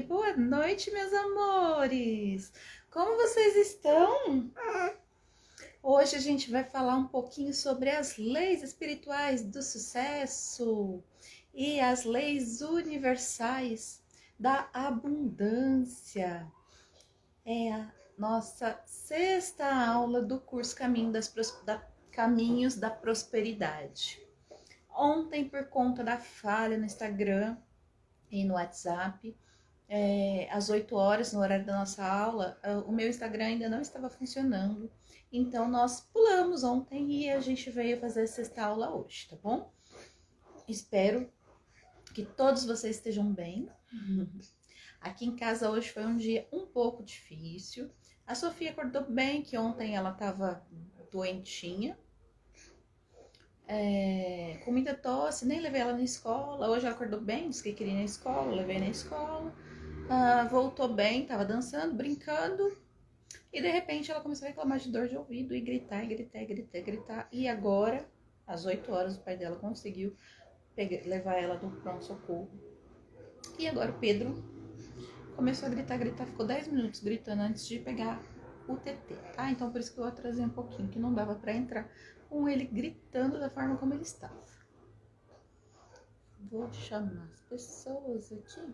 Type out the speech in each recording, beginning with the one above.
boa noite, meus amores! Como vocês estão? Hoje a gente vai falar um pouquinho sobre as leis espirituais do sucesso e as leis universais da abundância. É a nossa sexta aula do curso Caminhos da Prosperidade. Ontem, por conta da falha no Instagram e no WhatsApp, às 8 horas, no horário da nossa aula, o meu Instagram ainda não estava funcionando. Então, nós pulamos ontem e a gente veio fazer a sexta aula hoje, tá bom? Espero que todos vocês estejam bem. Aqui em casa hoje foi um dia um pouco difícil. A Sofia acordou bem, que ontem ela estava doentinha. Com muita tosse, nem levei ela na escola. Hoje ela acordou bem, disse que queria ir na escola, levei na escola. Voltou bem, tava dançando, brincando. E de repente ela começou a reclamar de dor de ouvido e gritar, e gritar, e gritar, e gritar. E agora, às 8 horas, o pai dela conseguiu levar ela do pronto-socorro. E agora o Pedro começou a gritar, ficou 10 minutos gritando antes de pegar o TT, tá? Então por isso que eu atrasei um pouquinho, que não dava pra entrar com ele gritando da forma como ele estava. Vou chamar as pessoas aqui.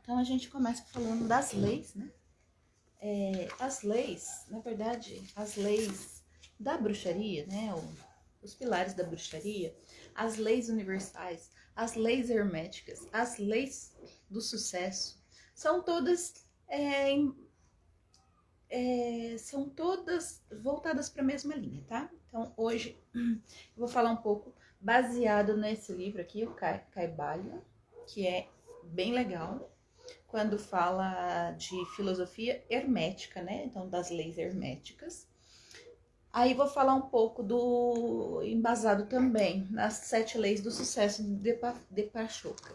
Então a gente começa falando das leis, né? As leis, na verdade, as leis da bruxaria, né? Os pilares da bruxaria, as leis universais, as leis herméticas, as leis do sucesso, são todas voltadas para a mesma linha, tá? Então hoje eu vou falar um pouco baseado nesse livro aqui, o Kybalion, que é bem legal, quando fala de filosofia hermética, né? Então, das leis herméticas. Aí vou falar um pouco embasado também nas 7 leis do sucesso de Deepak Chopra.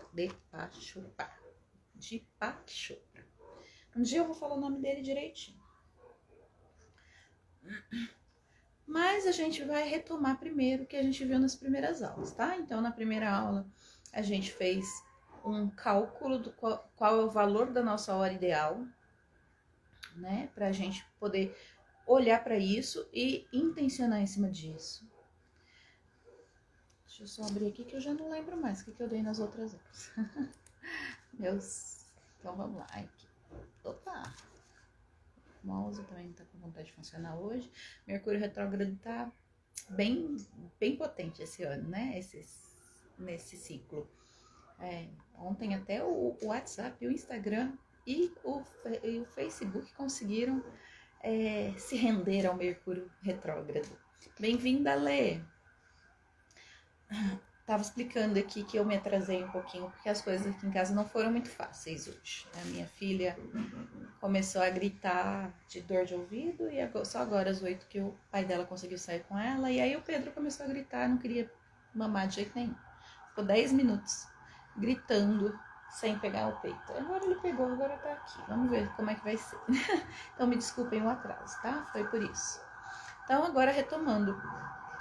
Um dia eu vou falar o nome dele direitinho. Mas a gente vai retomar primeiro o que a gente viu nas primeiras aulas, tá? Então, na primeira aula, a gente fez um cálculo do qual é o valor da nossa hora ideal, né? Pra gente poder olhar para isso e intencionar em cima disso. Deixa eu só abrir aqui que eu já não lembro mais o que eu dei nas outras aulas. Então vamos lá. Aqui. Opa! O mouse também não tá com vontade de funcionar hoje. Mercúrio retrógrado tá bem potente esse ano, né? Nesse ciclo. Ontem até o WhatsApp, o Instagram e o Facebook conseguiram se render ao Mercúrio retrógrado. Bem-vinda, Lê! Tava explicando aqui que eu me atrasei um pouquinho, porque as coisas aqui em casa não foram muito fáceis hoje. A minha filha começou a gritar de dor de ouvido e só agora às 8 que o pai dela conseguiu sair com ela. E aí o Pedro começou a gritar, não queria mamar de jeito nenhum. Ficou 10 minutos gritando sem pegar o peito. Agora ele pegou, agora tá aqui. Vamos ver como é que vai ser. Então me desculpem o atraso, tá? Foi por isso. Então agora retomando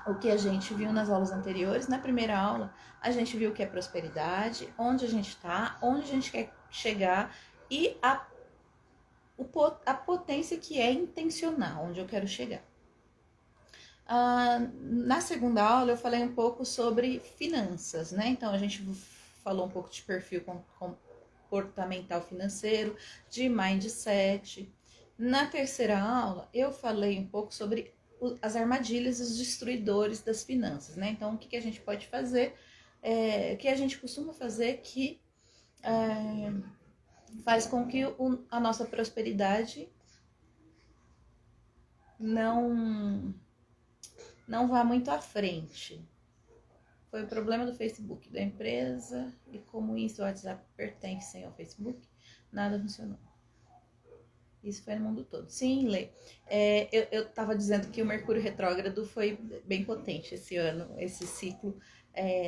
o que a gente viu nas aulas anteriores. Na primeira aula, a gente viu o que é prosperidade, onde a gente está, onde a gente quer chegar e a potência que é intencional, onde eu quero chegar. Na segunda aula, eu falei um pouco sobre finanças, né? Então, a gente falou um pouco de perfil comportamental financeiro, de mindset. Na terceira aula, eu falei um pouco sobre as armadilhas e os destruidores das finanças, né? Então, o que a gente pode fazer, o que a gente costuma fazer que faz com que a nossa prosperidade não vá muito à frente. Foi o problema do Facebook, da empresa, e como isso o WhatsApp pertence ao Facebook, nada funcionou. Isso foi no mundo todo. Sim, Lê. Eu estava dizendo que o Mercúrio retrógrado foi bem potente esse ano, esse ciclo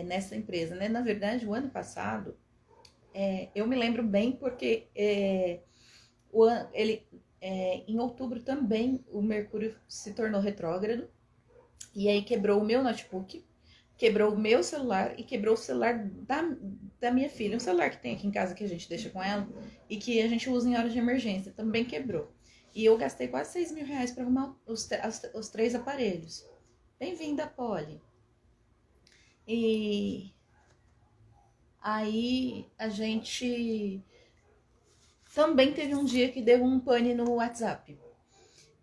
nessa empresa, né? Na verdade, o ano passado, eu me lembro bem porque em outubro também o Mercúrio se tornou retrógrado, e aí quebrou o meu notebook, quebrou o meu celular e quebrou o celular da minha filha. Um celular que tem aqui em casa que a gente deixa com ela e que a gente usa em horas de emergência, também quebrou. E eu gastei quase 6 mil reais para arrumar os 3 aparelhos. Bem-vinda, Polly. E aí a gente também teve um dia que deu um pane no WhatsApp.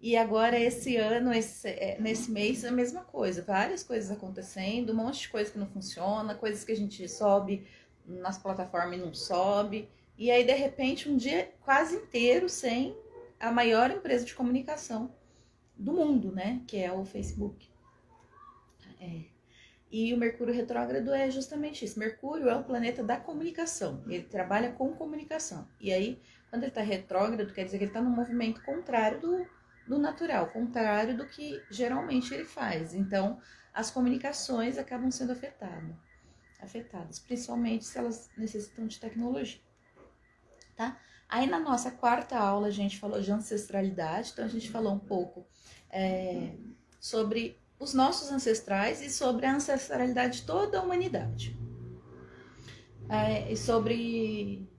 E agora, esse ano, nesse mês, a mesma coisa. Várias coisas acontecendo, um monte de coisa que não funciona, coisas que a gente sobe nas plataformas e não sobe. E aí, de repente, um dia quase inteiro sem a maior empresa de comunicação do mundo, né? Que é o Facebook. E o Mercúrio retrógrado é justamente isso. Mercúrio é o planeta da comunicação. Ele trabalha com comunicação. E aí, quando ele está retrógrado, quer dizer que ele está num movimento contrário do natural, contrário do que geralmente ele faz. Então, as comunicações acabam sendo afetadas, principalmente se elas necessitam de tecnologia, tá? Aí na nossa quarta aula a gente falou de ancestralidade, então a gente falou um pouco sobre os nossos ancestrais e sobre a ancestralidade de toda a humanidade. E sobre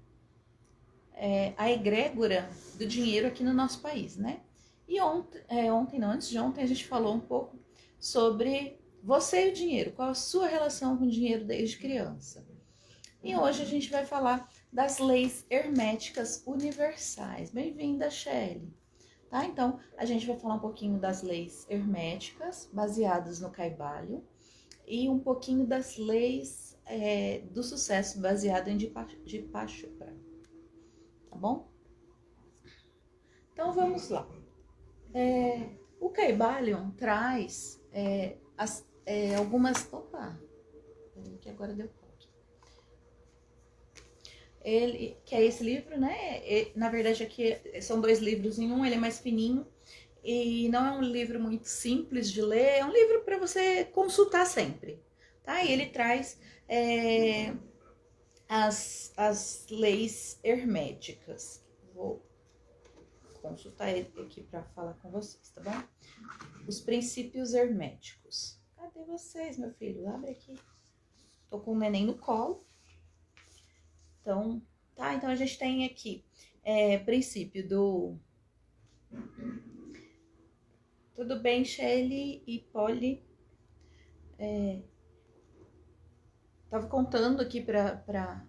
a egrégora do dinheiro aqui no nosso país, né? E antes de ontem, a gente falou um pouco sobre você e o dinheiro, qual a sua relação com o dinheiro desde criança. E hoje a gente vai falar das leis herméticas universais. Bem-vinda, Shelly. Tá? Então, a gente vai falar um pouquinho das leis herméticas, baseadas no Kaivalho, e um pouquinho das leis do sucesso, baseado em Deepak Chopra. Tá bom? Então, vamos lá. O Kybalion traz algumas... Opa! Que agora deu ponto. Ele, que é esse livro, né? Na verdade, aqui são 2 livros em um, ele é mais fininho. E não é um livro muito simples de ler, é um livro para você consultar sempre. Tá? E ele traz as leis herméticas. Vou consultar ele aqui para falar com vocês, tá bom? Os princípios herméticos. Cadê vocês, meu filho? Abre aqui. Tô com o neném no colo. Então, tá? Então a gente tem aqui princípio do... Tudo bem, Shelly e Polly? Tava contando aqui pra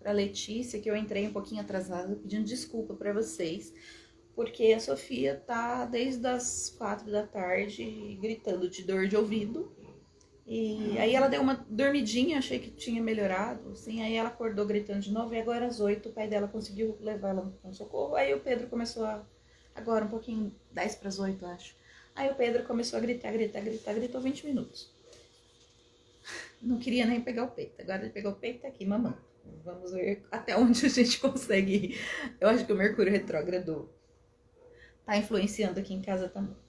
Letícia que eu entrei um pouquinho atrasada, pedindo desculpa pra vocês, porque a Sofia tá desde as 4 da tarde gritando de dor de ouvido. E aí ela deu uma dormidinha, achei que tinha melhorado, assim, aí ela acordou gritando de novo, e agora às 8 o pai dela conseguiu levar ela no socorro, aí o Pedro começou agora um pouquinho, 10 para as 8, acho. Aí o Pedro começou a gritar, gritou 20 minutos. Não queria nem pegar o peito, agora ele pegou o peito e tá aqui, mamãe. Vamos ver até onde a gente consegue ir. Eu acho que o Mercúrio retrógrado tá influenciando aqui em casa também.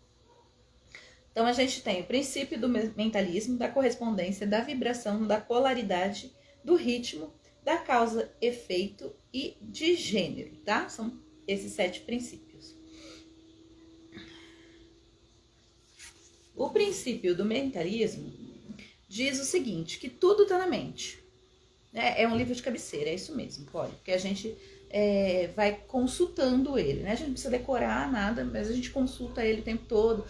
Então, a gente tem o princípio do mentalismo, da correspondência, da vibração, da polaridade, do ritmo, da causa-efeito e de gênero, tá? São esses 7 princípios. O princípio do mentalismo diz o seguinte, que tudo tá na mente. É um livro de cabeceira, é isso mesmo, pode, porque a gente vai consultando ele, né? A gente não precisa decorar nada, mas a gente consulta ele o tempo todo.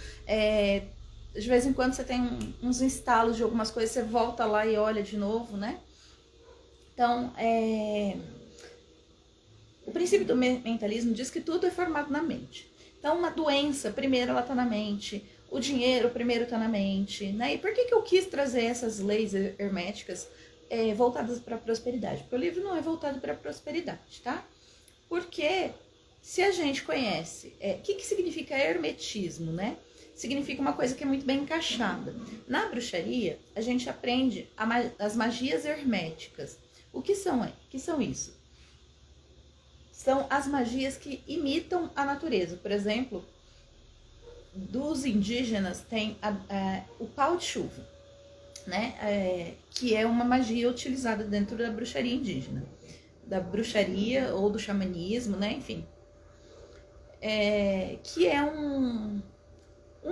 De vez em quando você tem uns instalos de algumas coisas, você volta lá e olha de novo, né? Então, o princípio do mentalismo diz que tudo é formado na mente. Então, uma doença, primeiro ela tá na mente, o dinheiro primeiro tá na mente, né? E por que eu quis trazer essas leis herméticas voltadas para a prosperidade? Porque o livro não é voltado para a prosperidade, tá? Porque se a gente conhece, o que significa hermetismo, né? Significa uma coisa que é muito bem encaixada. Na bruxaria, a gente aprende as magias herméticas. O que são isso? São as magias que imitam a natureza. Por exemplo, dos indígenas tem o pau de chuva. né? Que é uma magia utilizada dentro da bruxaria indígena, da bruxaria ou do xamanismo, né? Enfim, que é um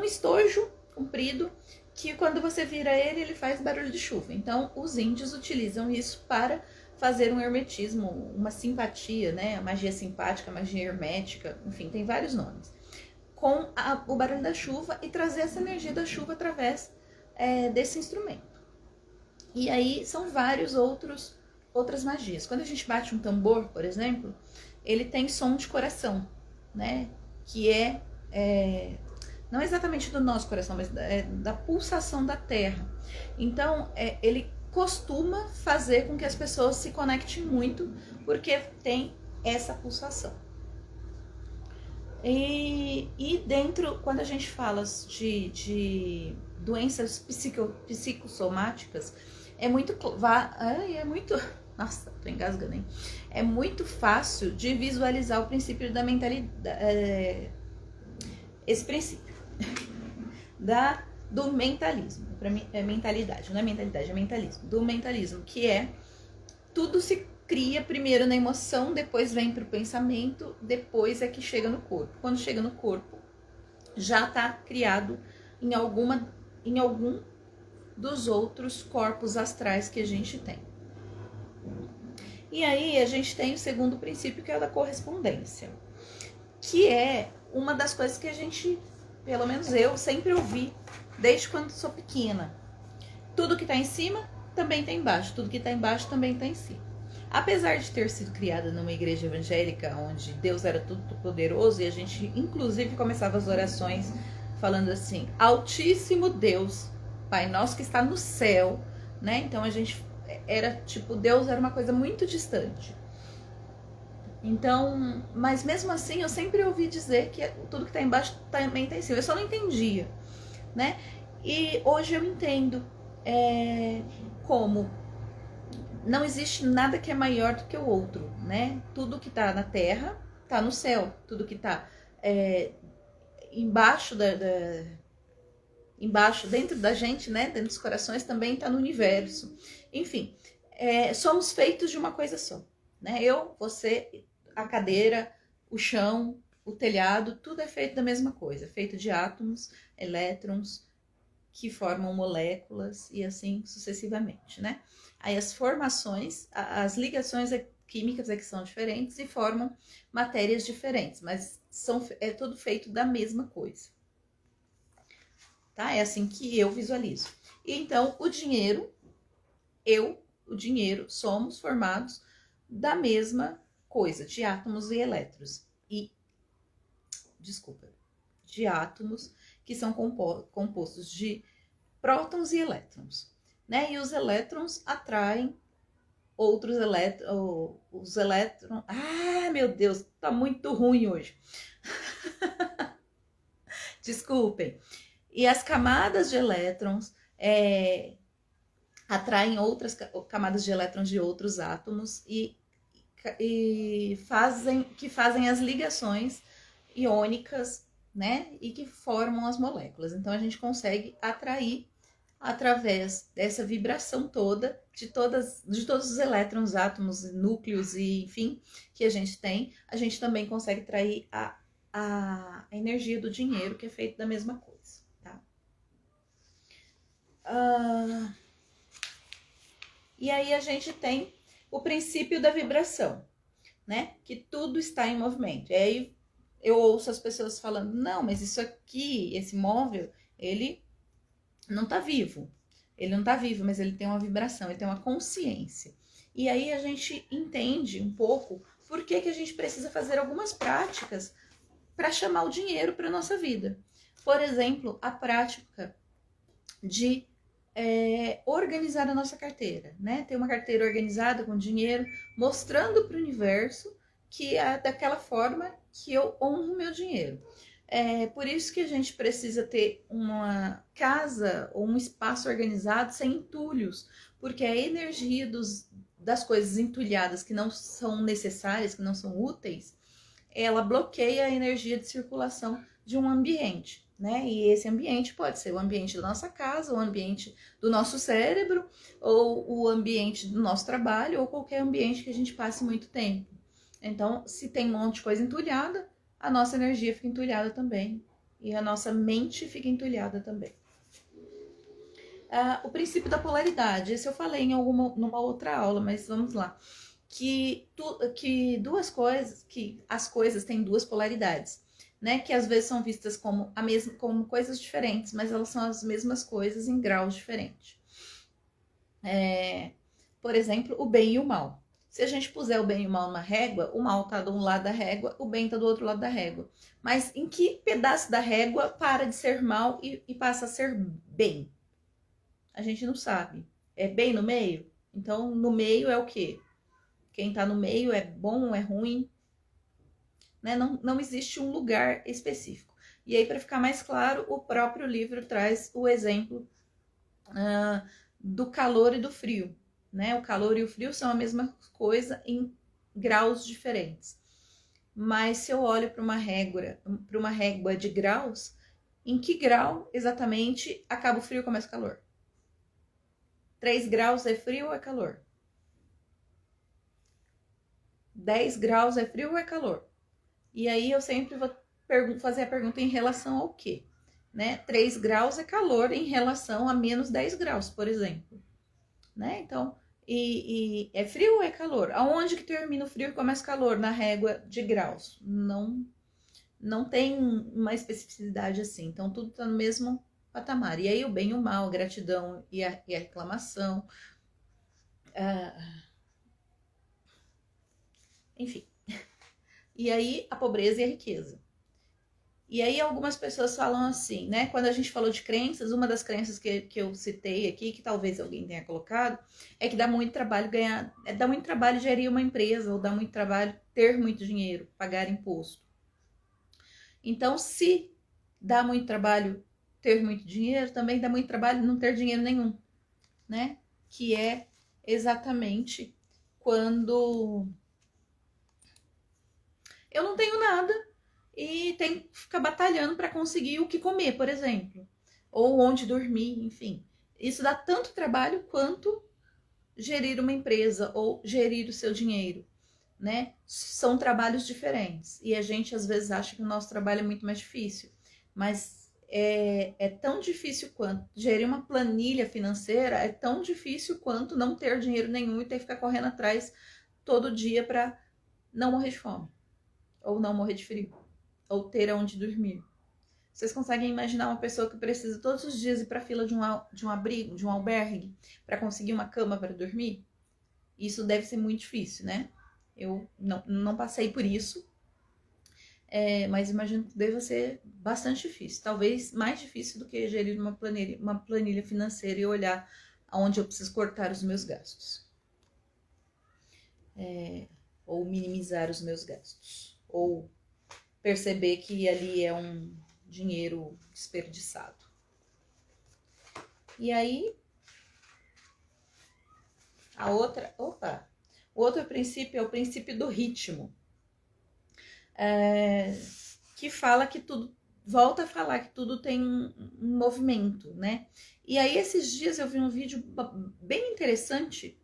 estojo comprido que quando você vira ele, ele faz barulho de chuva. Então, os índios utilizam isso para fazer um hermetismo, uma simpatia, né? A magia simpática, a magia hermética, enfim, tem vários nomes. Com o barulho da chuva e trazer essa energia da chuva através desse instrumento. E aí são vários outras magias. Quando a gente bate um tambor, por exemplo, ele tem som de coração, né? Que não exatamente do nosso coração, mas da pulsação da terra. Então, ele costuma fazer com que as pessoas se conectem muito, porque tem essa pulsação. E dentro, quando a gente fala de doenças psicossomáticas, é muito... Nossa, tô engasgando, hein? É muito fácil de visualizar o princípio da mentalidade... esse princípio do mentalismo. Para mim é mentalidade, não é mentalidade, é mentalismo. Do mentalismo, que é tudo se cria primeiro na emoção, depois vem para o pensamento, depois é que chega no corpo. Quando chega no corpo, já está criado em algum dos outros corpos astrais que a gente tem. E aí a gente tem o segundo princípio, que é o da correspondência, que é uma das coisas que a gente, pelo menos eu, sempre ouvi desde quando sou pequena. Tudo que está em cima também está embaixo, tudo que está embaixo também está em cima. Apesar de ter sido criada numa igreja evangélica, onde Deus era tudo poderoso, e a gente inclusive começava as orações falando assim: Altíssimo Deus, Pai nosso que está no céu, né? Então a gente era tipo, Deus era uma coisa muito distante. Então, mas mesmo assim eu sempre ouvi dizer que tudo que está embaixo também está em cima. Eu só não entendia, né? E hoje eu entendo como não existe nada que é maior do que o outro, né? Tudo que está na terra está no céu, tudo que está embaixo embaixo, dentro da gente, né? Dentro dos corações também está no universo. Enfim, somos feitos de uma coisa só, né? Eu, você, a cadeira, o chão, o telhado, tudo é feito da mesma coisa, feito de átomos, elétrons, que formam moléculas e assim sucessivamente, né? Aí as formações, as ligações químicas é que são diferentes e formam matérias diferentes, mas é tudo feito da mesma coisa. Tá? É assim que eu visualizo. E então, o dinheiro, o dinheiro, somos formados da mesma coisa, de átomos e elétrons. De átomos que são compostos de prótons e elétrons, né? E os elétrons atraem outros elétrons, os elétrons... Ah, meu Deus, tá muito ruim hoje. Desculpem. E as camadas de elétrons atraem outras camadas de elétrons de outros átomos e fazem as ligações iônicas, né? E que formam as moléculas. Então a gente consegue atrair através dessa vibração toda de todos os elétrons, átomos, núcleos e enfim que a gente tem, a gente também consegue atrair a energia do dinheiro, que é feito da mesma coisa, tá? E aí a gente tem o princípio da vibração, né? Que tudo está em movimento. E aí eu ouço as pessoas falando: não, mas isso aqui, esse móvel, ele não tá vivo. Ele não tá vivo, mas ele tem uma vibração, ele tem uma consciência. E aí a gente entende um pouco por que a gente precisa fazer algumas práticas para chamar o dinheiro para nossa vida. Por exemplo, a prática de organizar a nossa carteira, né? Ter uma carteira organizada com dinheiro, mostrando para o universo que é daquela forma que eu honro o meu dinheiro. Por isso que a gente precisa ter uma casa ou um espaço organizado sem entulhos, porque a energia das coisas entulhadas que não são necessárias, que não são úteis, ela bloqueia a energia de circulação de um ambiente, né? E esse ambiente pode ser o ambiente da nossa casa, o ambiente do nosso cérebro, ou o ambiente do nosso trabalho, ou qualquer ambiente que a gente passe muito tempo. Então, se tem um monte de coisa entulhada, a nossa energia fica entulhada também. E a nossa mente fica entulhada também. O princípio da polaridade, esse eu falei numa outra aula, mas vamos lá. Que duas coisas, que as coisas têm duas polaridades, né? Que às vezes são vistas como coisas diferentes, mas elas são as mesmas coisas em graus diferentes. Por exemplo, o bem e o mal. Se a gente puser o bem e o mal numa régua, o mal está de um lado da régua, o bem está do outro lado da régua. Mas em que pedaço da régua para de ser mal e passa a ser bem? A gente não sabe. É bem no meio? Então, no meio é o quê? Quem está no meio é bom ou é ruim? Né? Não existe um lugar específico. E aí, para ficar mais claro, o próprio livro traz o exemplo do calor e do frio. Né? O calor e o frio são a mesma coisa em graus diferentes. Mas se eu olho para uma régua de graus, em que grau exatamente acaba o frio e começa o calor? 3 graus é frio ou é calor? 10 graus é frio ou é calor? E aí eu sempre vou fazer a pergunta em relação ao quê? Né? 3 graus é calor em relação a menos 10 graus, por exemplo. Né? Então, e é frio ou é calor? Aonde que termina o frio e começa o calor? Na régua de graus. Não tem uma especificidade assim. Então, tudo está no mesmo patamar. E aí o bem e o mal, a gratidão e a reclamação. Enfim. E aí a pobreza e a riqueza. E aí algumas pessoas falam assim, né? Quando a gente falou de crenças, uma das crenças que eu citei aqui, que talvez alguém tenha colocado, é que dá muito trabalho dá muito trabalho gerir uma empresa, ou dá muito trabalho ter muito dinheiro, pagar imposto. Então, se dá muito trabalho ter muito dinheiro, também dá muito trabalho não ter dinheiro nenhum, né? Que é exatamente quando eu não tenho nada e tem que ficar batalhando para conseguir o que comer, por exemplo, ou onde dormir, enfim. Isso dá tanto trabalho quanto gerir uma empresa ou gerir o seu dinheiro, né? São trabalhos diferentes e a gente às vezes acha que o nosso trabalho é muito mais difícil, mas é tão difícil quanto gerir uma planilha financeira, é tão difícil quanto não ter dinheiro nenhum e ter que ficar correndo atrás todo dia para não morrer de fome ou não morrer de frio, ou ter aonde dormir. Vocês conseguem imaginar uma pessoa que precisa todos os dias ir para a fila de um abrigo, de um albergue, para conseguir uma cama para dormir? Isso deve ser muito difícil, né? Eu não passei por isso, mas imagino que deva ser bastante difícil. Talvez mais difícil do que gerir uma planilha financeira e olhar aonde eu preciso cortar os meus gastos. Ou minimizar os meus gastos. Ou perceber que ali é um dinheiro desperdiçado. E aí, o outro princípio é o princípio do ritmo, que fala que tudo, volta a falar que tudo tem um movimento, né? E aí esses dias eu vi um vídeo bem interessante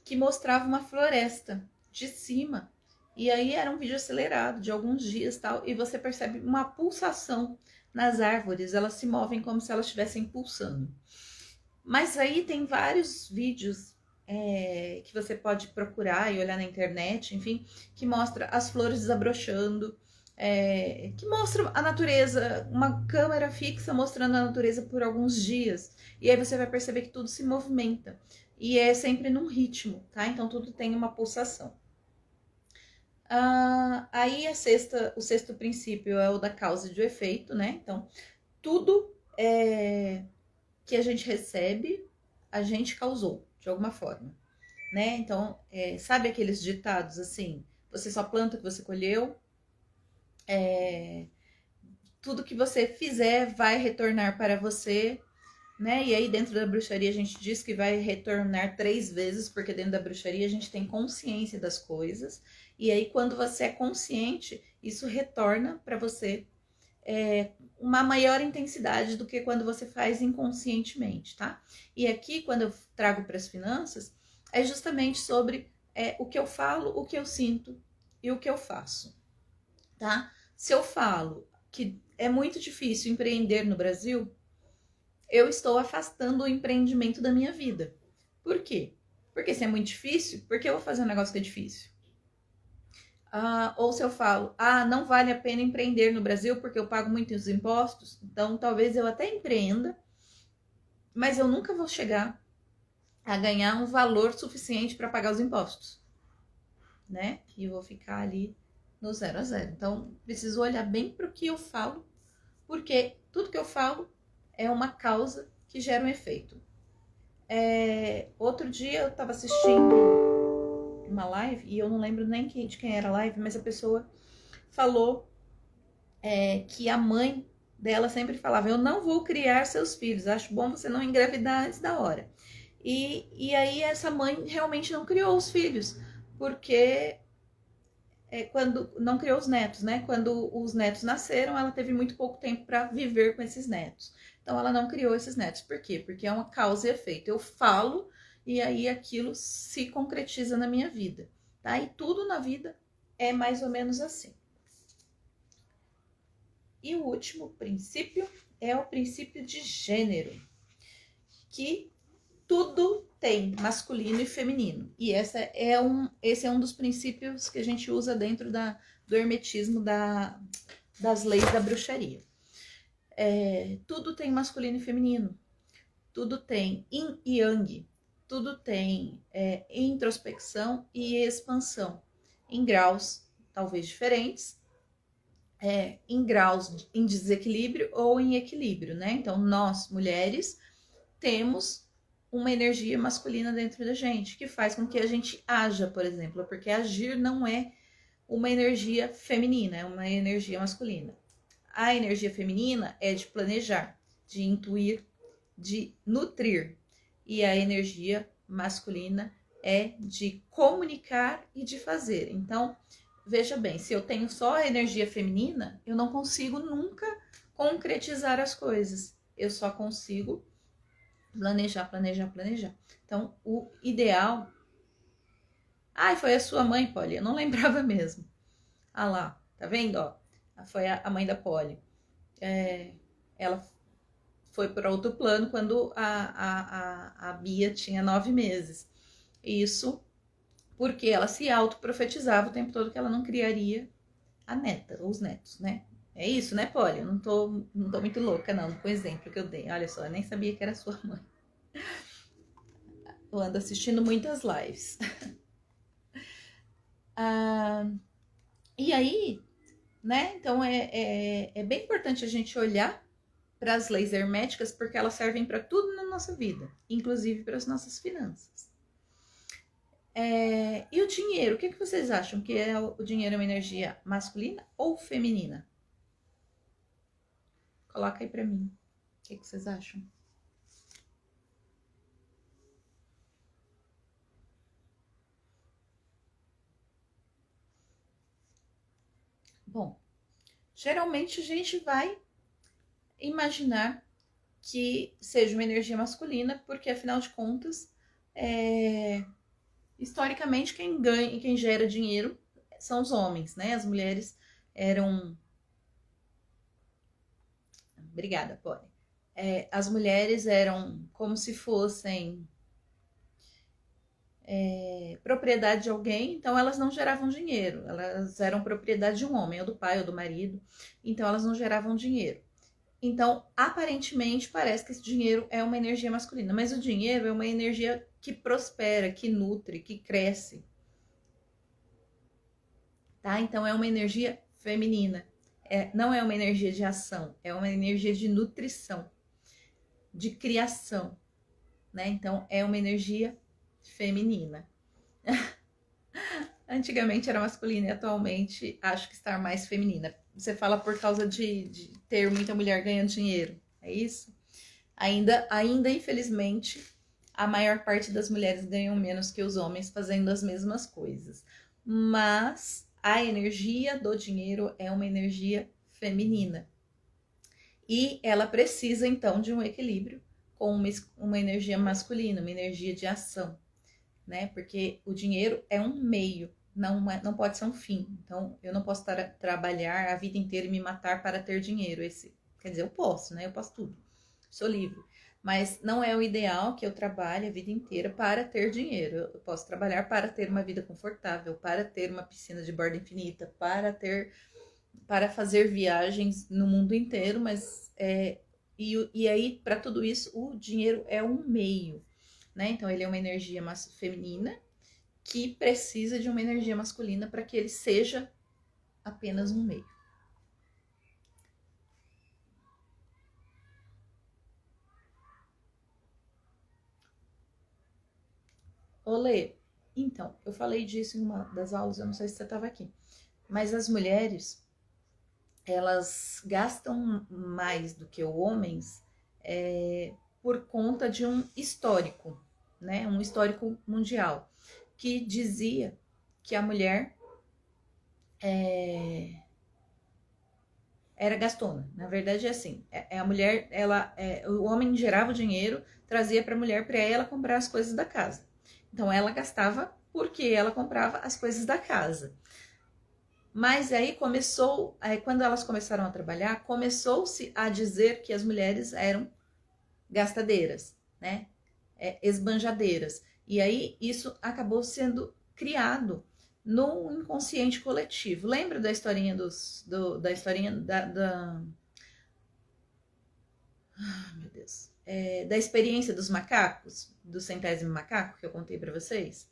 que mostrava uma floresta de cima. E aí era um vídeo acelerado de alguns dias tal, e você percebe uma pulsação nas árvores, elas se movem como se elas estivessem pulsando. Mas aí tem vários vídeos que você pode procurar e olhar na internet, enfim, que mostra as flores desabrochando, que mostra a natureza, uma câmera fixa mostrando a natureza por alguns dias. E aí você vai perceber que tudo se movimenta. E é sempre num ritmo, tá? Então tudo tem uma pulsação. Aí o sexto princípio é o da causa e do efeito, né? Então, tudo que a gente recebe, a gente causou, de alguma forma, né? Então, sabe aqueles ditados assim? Você só planta o que você colheu, tudo que você fizer vai retornar para você, né? E aí dentro da bruxaria a gente diz que vai retornar 3 vezes, porque dentro da bruxaria a gente tem consciência das coisas. E aí quando você é consciente, isso retorna para você uma maior intensidade do que quando você faz inconscientemente, tá? E aqui, quando eu trago para as finanças, é justamente sobre o que eu falo, o que eu sinto e o que eu faço, tá? Se eu falo que é muito difícil empreender no Brasil, eu estou afastando o empreendimento da minha vida. Por quê? Porque se é muito difícil, por que eu vou fazer um negócio que é difícil? Ou se eu falo, não vale a pena empreender no Brasil porque eu pago muitos impostos, então talvez eu até empreenda, mas eu nunca vou chegar a ganhar um valor suficiente para pagar os impostos, né? E eu vou ficar ali no 0 a 0. Então, preciso olhar bem para o que eu falo, porque tudo que eu falo é uma causa que gera um efeito. Outro dia eu estava assistindo uma live, e eu não lembro nem de quem era a live, mas a pessoa falou que a mãe dela sempre falava, eu não vou criar seus filhos, acho bom você não engravidar antes da hora. E aí essa mãe realmente não criou os filhos, porque quando não criou os netos, né? Quando os netos nasceram, ela teve muito pouco tempo para viver com esses netos. Então ela não criou esses netos. Por quê? Porque é uma causa e efeito. Eu falo e aí aquilo se concretiza na minha vida, tá? E tudo na vida é mais ou menos assim. E o último princípio é o princípio de gênero, que tudo tem masculino e feminino. E esse é um dos princípios que a gente usa dentro do hermetismo das leis da bruxaria. Tudo tem masculino e feminino. Tudo tem yin e yang. Tudo tem introspecção e expansão. Em graus talvez diferentes. Em graus em desequilíbrio ou em equilíbrio, né? Então, nós, mulheres, temos uma energia masculina dentro da gente, que faz com que a gente haja, por exemplo, porque agir não é uma energia feminina, é uma energia masculina. A energia feminina é de planejar, de intuir, de nutrir, e a energia masculina é de comunicar e de fazer. Então, veja bem, se eu tenho só a energia feminina, eu não consigo nunca concretizar as coisas. Eu só consigo planejar. Então, o ideal... foi a sua mãe, Polly. Eu não lembrava mesmo. Lá, tá vendo? Ó, foi a mãe da Polly. Ela foi para outro plano quando a Bia tinha 9 meses. Isso porque ela se autoprofetizava o tempo todo que ela não criaria a neta, ou os netos, né? É isso, né, Polly? Eu não tô muito louca, não, com o exemplo que eu dei. Olha só, eu nem sabia que era sua mãe. Eu ando assistindo muitas lives. E aí, né? Então, é bem importante a gente olhar para as leis herméticas, porque elas servem para tudo na nossa vida, inclusive para as nossas finanças. E o dinheiro? O que vocês acham? Que o dinheiro é uma energia masculina ou feminina? Coloca aí para mim. O que vocês acham? Bom, geralmente a gente vai imaginar que seja uma energia masculina, porque afinal de contas, historicamente quem ganha e quem gera dinheiro são os homens, né? As mulheres eram... Obrigada, Polly. As mulheres eram como se fossem propriedade de alguém, então elas não geravam dinheiro, elas eram propriedade de um homem, ou do pai, ou do marido, então elas não geravam dinheiro. Então, aparentemente, parece que esse dinheiro é uma energia masculina, mas o dinheiro é uma energia que prospera, que nutre, que cresce. Tá? Então, é uma energia feminina. Não é uma energia de ação, é uma energia de nutrição, de criação, né? Então, é uma energia feminina. Antigamente era masculina e atualmente acho que está mais feminina. Você fala por causa de ter muita mulher ganhando dinheiro, é isso? Ainda, infelizmente, a maior parte das mulheres ganham menos que os homens fazendo as mesmas coisas. Mas a energia do dinheiro é uma energia feminina, E ela precisa, então, de um equilíbrio com uma energia masculina, uma energia de ação, né? Porque o dinheiro é um meio, não pode ser um fim. Então, eu não posso trabalhar a vida inteira e me matar para ter dinheiro. Quer dizer, eu posso, né? Eu posso tudo. Sou livre. Mas não é o ideal que eu trabalhe a vida inteira para ter dinheiro. Eu posso trabalhar para ter uma vida confortável, para ter uma piscina de borda infinita, para fazer viagens no mundo inteiro, mas e aí, para tudo isso, o dinheiro é um meio, né? Então, ele é uma energia feminina que precisa de uma energia masculina para que ele seja apenas um meio. Olê, então, eu falei disso em uma das aulas, eu não sei se você estava aqui, mas as mulheres, elas gastam mais do que os homens por conta de um histórico, né? Um histórico mundial, que dizia que a mulher era gastona. Na verdade é assim, a mulher, o homem gerava o dinheiro, trazia para a mulher para ela comprar as coisas da casa. Então ela gastava porque ela comprava as coisas da casa. Mas aí quando elas começaram a trabalhar, começou-se a dizer que as mulheres eram gastadeiras, né? Esbanjadeiras. E aí isso acabou sendo criado no inconsciente coletivo. Lembra da historinha da historinha meu Deus, da experiência dos macacos, do 100º macaco que eu contei para vocês,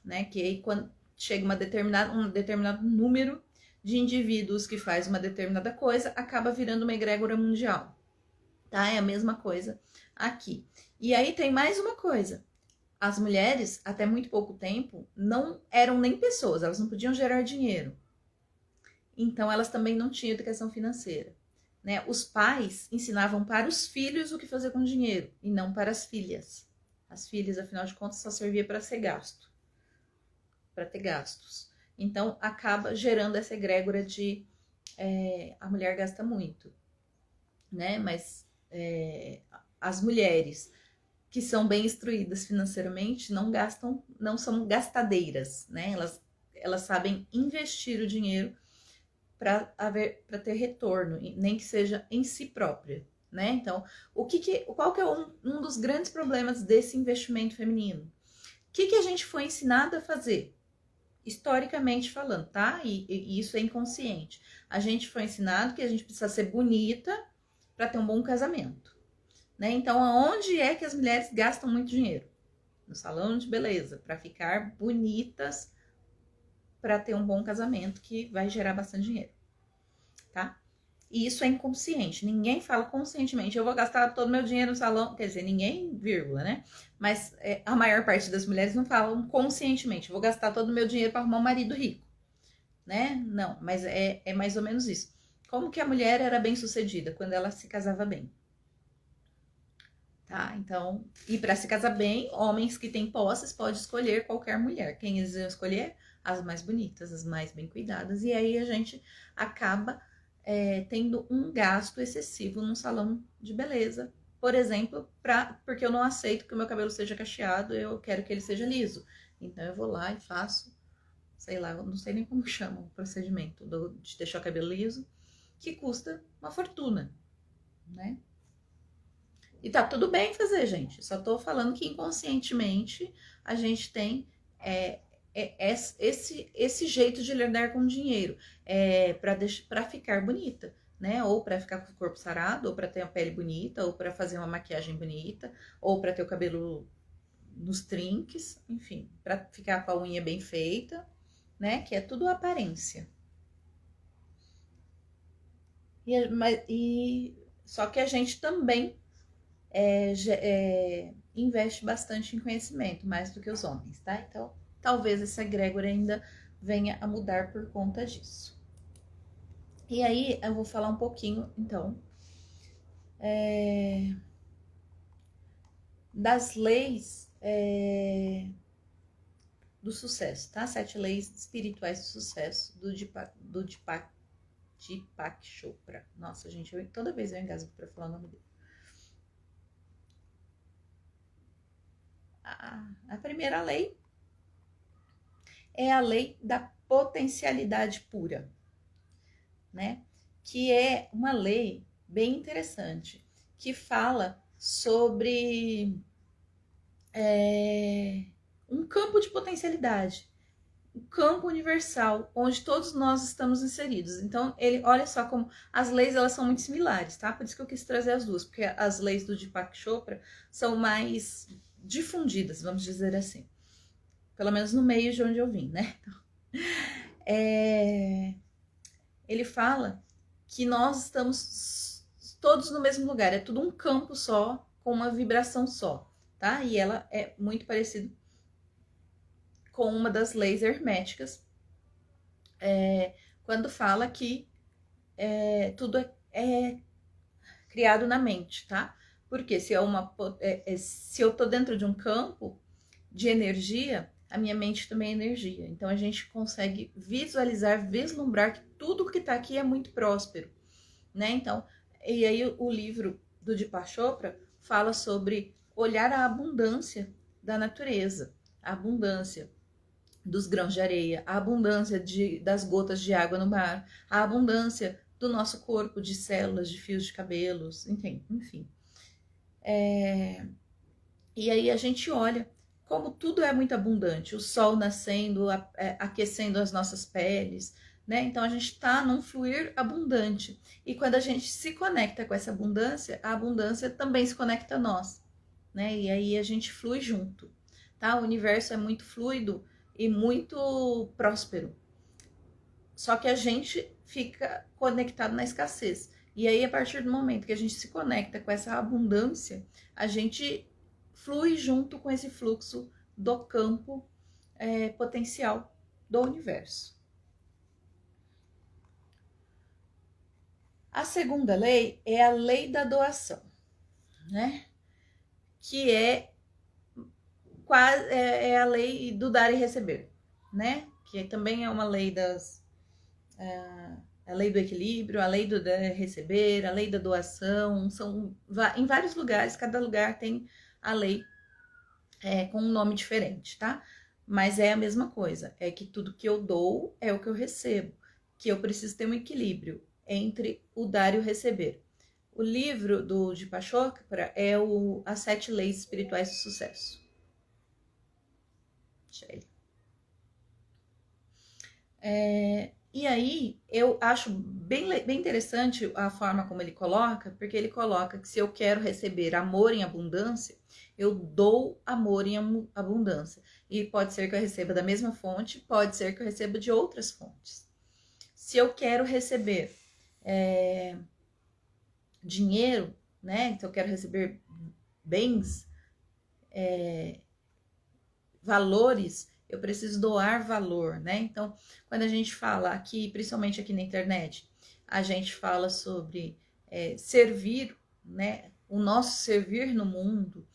né? Que aí quando chega um determinado número de indivíduos que faz uma determinada coisa, acaba virando uma egrégora mundial, tá? É a mesma coisa aqui. E aí tem mais uma coisa. As mulheres, até muito pouco tempo, não eram nem pessoas, elas não podiam gerar dinheiro. Então, elas também não tinham educação financeira, né? Os pais ensinavam para os filhos o que fazer com dinheiro e não para as filhas. As filhas, afinal de contas, só servia para ser gasto, para ter gastos. Então, acaba gerando essa egrégora de a mulher gasta muito, né? Mas as mulheres que são bem instruídas financeiramente não gastam, não são gastadeiras, né? Elas sabem investir o dinheiro para ter retorno, nem que seja em si própria, né? Então, qual que é um dos grandes problemas desse investimento feminino? O que a gente foi ensinado a fazer? Historicamente falando, tá? E isso é inconsciente. A gente foi ensinado que a gente precisa ser bonita para ter um bom casamento, né? Então, aonde é que as mulheres gastam muito dinheiro? No salão de beleza, para ficar bonitas, para ter um bom casamento que vai gerar bastante dinheiro, tá? E isso é inconsciente. Ninguém fala conscientemente, eu vou gastar todo o meu dinheiro no salão. Quer dizer, ninguém, vírgula, né? Mas a maior parte das mulheres não falam conscientemente, eu vou gastar todo o meu dinheiro para arrumar um marido rico, né? Não, mas é mais ou menos isso. Como que a mulher era bem sucedida? Quando ela se casava bem. Tá? Então, e para se casar bem, homens que têm posses podem escolher qualquer mulher. Quem eles iam escolher? As mais bonitas, as mais bem cuidadas. E aí a gente acaba tendo um gasto excessivo num salão de beleza. Por exemplo, porque eu não aceito que o meu cabelo seja cacheado, eu quero que ele seja liso. Então eu vou lá e faço, sei lá, eu não sei nem como chama o procedimento de deixar o cabelo liso, que custa uma fortuna, né? E tá tudo bem fazer, gente. Só tô falando que inconscientemente a gente tem esse jeito de lidar com dinheiro para ficar bonita, né? Ou para ficar com o corpo sarado, ou para ter a pele bonita, ou para fazer uma maquiagem bonita, ou para ter o cabelo nos trinques, enfim, para ficar com a unha bem feita, né? Que é tudo aparência. Só que a gente também investe bastante em conhecimento, mais do que os homens, tá? Então, talvez essa egrégora ainda venha a mudar por conta disso. E aí, eu vou falar um pouquinho, então, das leis do sucesso, tá? 7 leis espirituais do sucesso do Deepak Deepak Chopra. Nossa, gente, toda vez eu engasgo para falar o nome dele. A primeira lei é a lei da potencialidade pura, né? Que é uma lei bem interessante, que fala sobre um campo de potencialidade, um campo universal, onde todos nós estamos inseridos. Então, olha só como as leis, elas são muito similares, tá? Por isso que eu quis trazer as duas, porque as leis do Deepak Chopra são mais difundidas, vamos dizer assim. Pelo menos no meio de onde eu vim, né? Ele fala que nós estamos todos no mesmo lugar, é tudo um campo só, com uma vibração só, tá? E ela é muito parecida com uma das leis herméticas, quando fala que tudo é criado na mente, tá? Porque se eu tô dentro de um campo de energia, a minha mente também é energia. Então a gente consegue visualizar, vislumbrar que tudo que tá aqui é muito próspero, né? Então, e aí o livro do Deepak Chopra fala sobre olhar a abundância da natureza, a abundância dos grãos de areia, a abundância das gotas de água no mar, a abundância do nosso corpo, de células, de fios de cabelos, enfim. E aí a gente olha como tudo é muito abundante, o sol nascendo, aquecendo as nossas peles, né? Então a gente está num fluir abundante. E quando a gente se conecta com essa abundância, a abundância também se conecta a nós, né? E aí a gente flui junto, tá? O universo é muito fluido e muito próspero. Só que a gente fica conectado na escassez. E aí, a partir do momento que a gente se conecta com essa abundância, a gente flui junto com esse fluxo do campo potencial do universo. A segunda lei é a lei da doação, né? Que é a lei do dar e receber, né? Que também é uma lei a lei do equilíbrio, a lei do dar e receber, a lei da doação, são em vários lugares, cada lugar tem a lei com um nome diferente, tá? Mas é a mesma coisa, é que tudo que eu dou é o que eu recebo, que eu preciso ter um equilíbrio entre o dar e o receber. O livro do Deepak Chopra é As 7 Leis Espirituais do Sucesso. E aí, eu acho bem interessante a forma como ele coloca, porque ele coloca que se eu quero receber amor em abundância, eu dou amor em abundância. E pode ser que eu receba da mesma fonte, pode ser que eu receba de outras fontes. Se eu quero receber dinheiro, né? Se eu quero receber bens, valores, eu preciso doar valor, né? Então, quando a gente fala aqui, principalmente aqui na internet, a gente fala sobre servir, né? O nosso servir no mundo,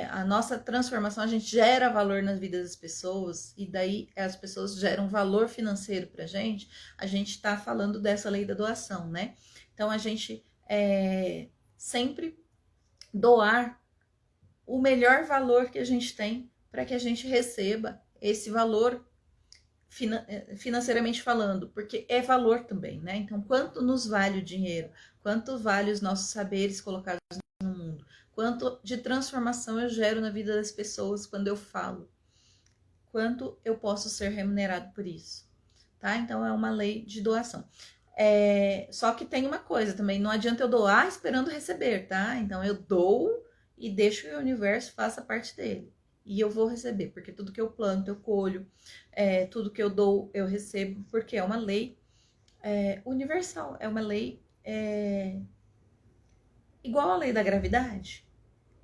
a nossa transformação, a gente gera valor nas vidas das pessoas e daí as pessoas geram valor financeiro pra gente, a gente tá falando dessa lei da doação, né? Então, a gente sempre doar o melhor valor que a gente tem para que a gente receba esse valor financeiramente falando, porque é valor também, né? Então, quanto nos vale o dinheiro? Quanto vale os nossos saberes colocados no mundo? Quanto de transformação eu gero na vida das pessoas quando eu falo? Quanto eu posso ser remunerado por isso? Tá? Então, é uma lei de doação. Só que tem uma coisa também, não adianta eu doar esperando receber, tá? Então, eu dou e deixo que o universo faça parte dele. E eu vou receber, porque tudo que eu planto, eu colho, tudo que eu dou, eu recebo, porque é uma lei universal, é uma lei igual à lei da gravidade.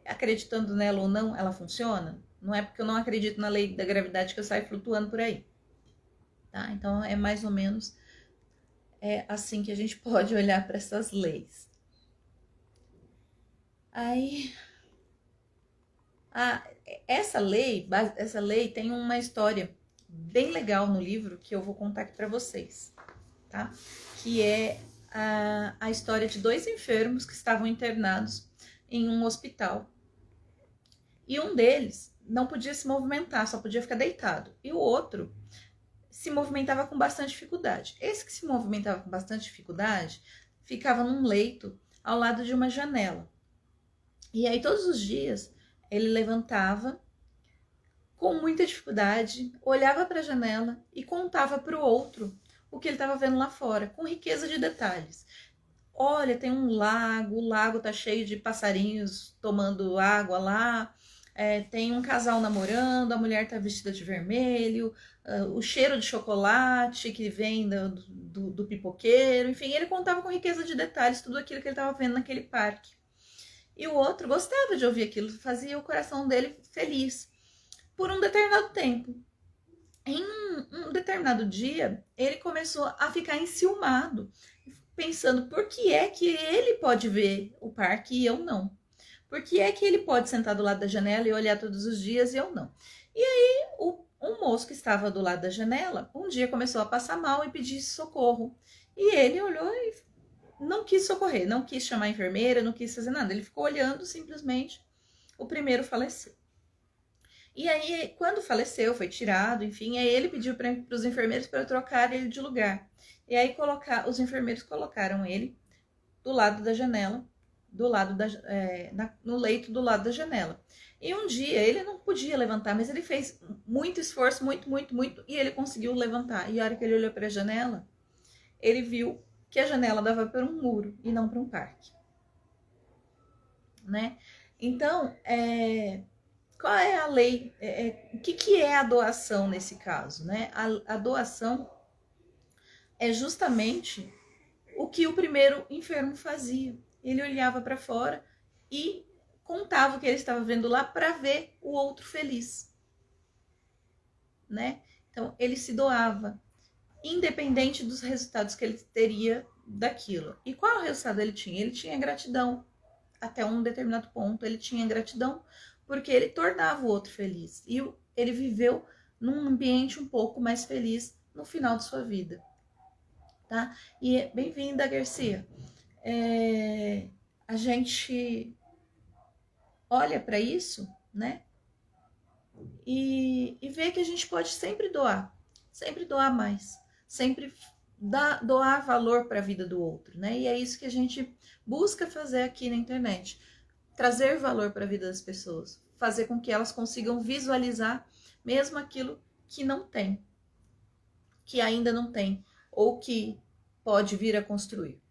Acreditando nela ou não, ela funciona. Não é porque eu não acredito na lei da gravidade que eu saio flutuando por aí. Tá? Então, é mais ou menos assim que a gente pode olhar para essas leis. Aí... essa lei tem uma história bem legal no livro que eu vou contar aqui para vocês, tá? Que é a história de 2 enfermos que estavam internados em um hospital. E um deles não podia se movimentar, só podia ficar deitado. E o outro se movimentava com bastante dificuldade. Esse que se movimentava com bastante dificuldade ficava num leito ao lado de uma janela. E aí todos os dias ele levantava com muita dificuldade, olhava para a janela e contava para o outro o que ele estava vendo lá fora, com riqueza de detalhes. Olha, tem um lago, o lago tá cheio de passarinhos tomando água lá, tem um casal namorando, a mulher tá vestida de vermelho, o cheiro de chocolate que vem do pipoqueiro, enfim, ele contava com riqueza de detalhes tudo aquilo que ele estava vendo naquele parque. E o outro gostava de ouvir aquilo, fazia o coração dele feliz por um determinado tempo. Em um determinado dia, ele começou a ficar enciumado, pensando por que é que ele pode ver o parque e eu não. Por que é que ele pode sentar do lado da janela e olhar todos os dias e eu não? E aí, um moço que estava do lado da janela, um dia começou a passar mal e pedir socorro. E ele olhou e não quis socorrer, não quis chamar a enfermeira, não quis fazer nada. Ele ficou olhando simplesmente. O primeiro faleceu. E aí, quando faleceu, foi tirado, enfim, aí ele pediu para os enfermeiros para trocar ele de lugar. E aí os enfermeiros colocaram ele do lado da janela, no leito do lado da janela. E um dia ele não podia levantar, mas ele fez muito esforço, muito, e ele conseguiu levantar. E a hora que ele olhou para a janela, ele viu que a janela dava para um muro e não para um parque, né? Então, qual é a lei? O que é a doação nesse caso, né? A doação é justamente o que o primeiro enfermo fazia. Ele olhava para fora e contava o que ele estava vendo lá para ver o outro feliz, né? Então, ele se doava, independente dos resultados que ele teria daquilo. E qual resultado ele tinha? Ele tinha gratidão. Até um determinado ponto, ele tinha gratidão porque ele tornava o outro feliz. E ele viveu num ambiente um pouco mais feliz no final de sua vida. Tá? E bem-vinda, Garcia. A gente olha para isso, né? E vê que a gente pode sempre doar mais, sempre doar valor para a vida do outro, né? E é isso que a gente busca fazer aqui na internet, trazer valor para a vida das pessoas, fazer com que elas consigam visualizar mesmo aquilo que não tem, que ainda não tem, ou que pode vir a construir.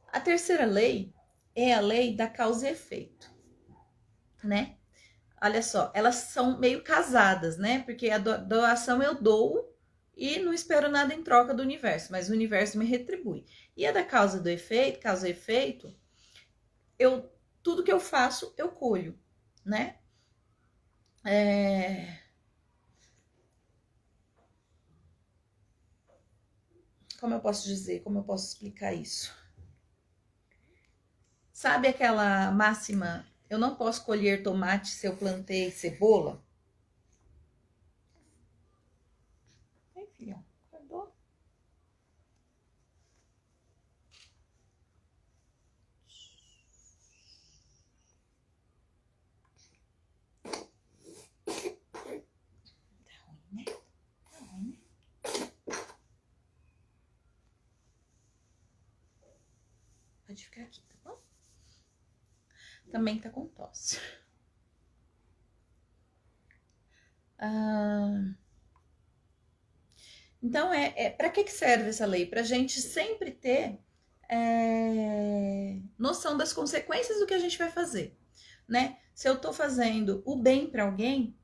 A terceira lei é a lei da causa e efeito, né? Olha só, elas são meio casadas, né? Porque a doação eu dou e não espero nada em troca do universo, mas o universo me retribui. E a da causa e efeito, tudo que eu faço, eu colho, né? Como eu posso dizer? Como eu posso explicar isso? Sabe aquela máxima, eu não posso colher tomate se eu plantei cebola? Ei, filhão, acordou? Pode ficar aqui, tá bom? Também tá com tosse. Então, para que serve essa lei? Pra gente sempre ter noção das consequências do que a gente vai fazer, né? Se eu tô fazendo o bem para alguém,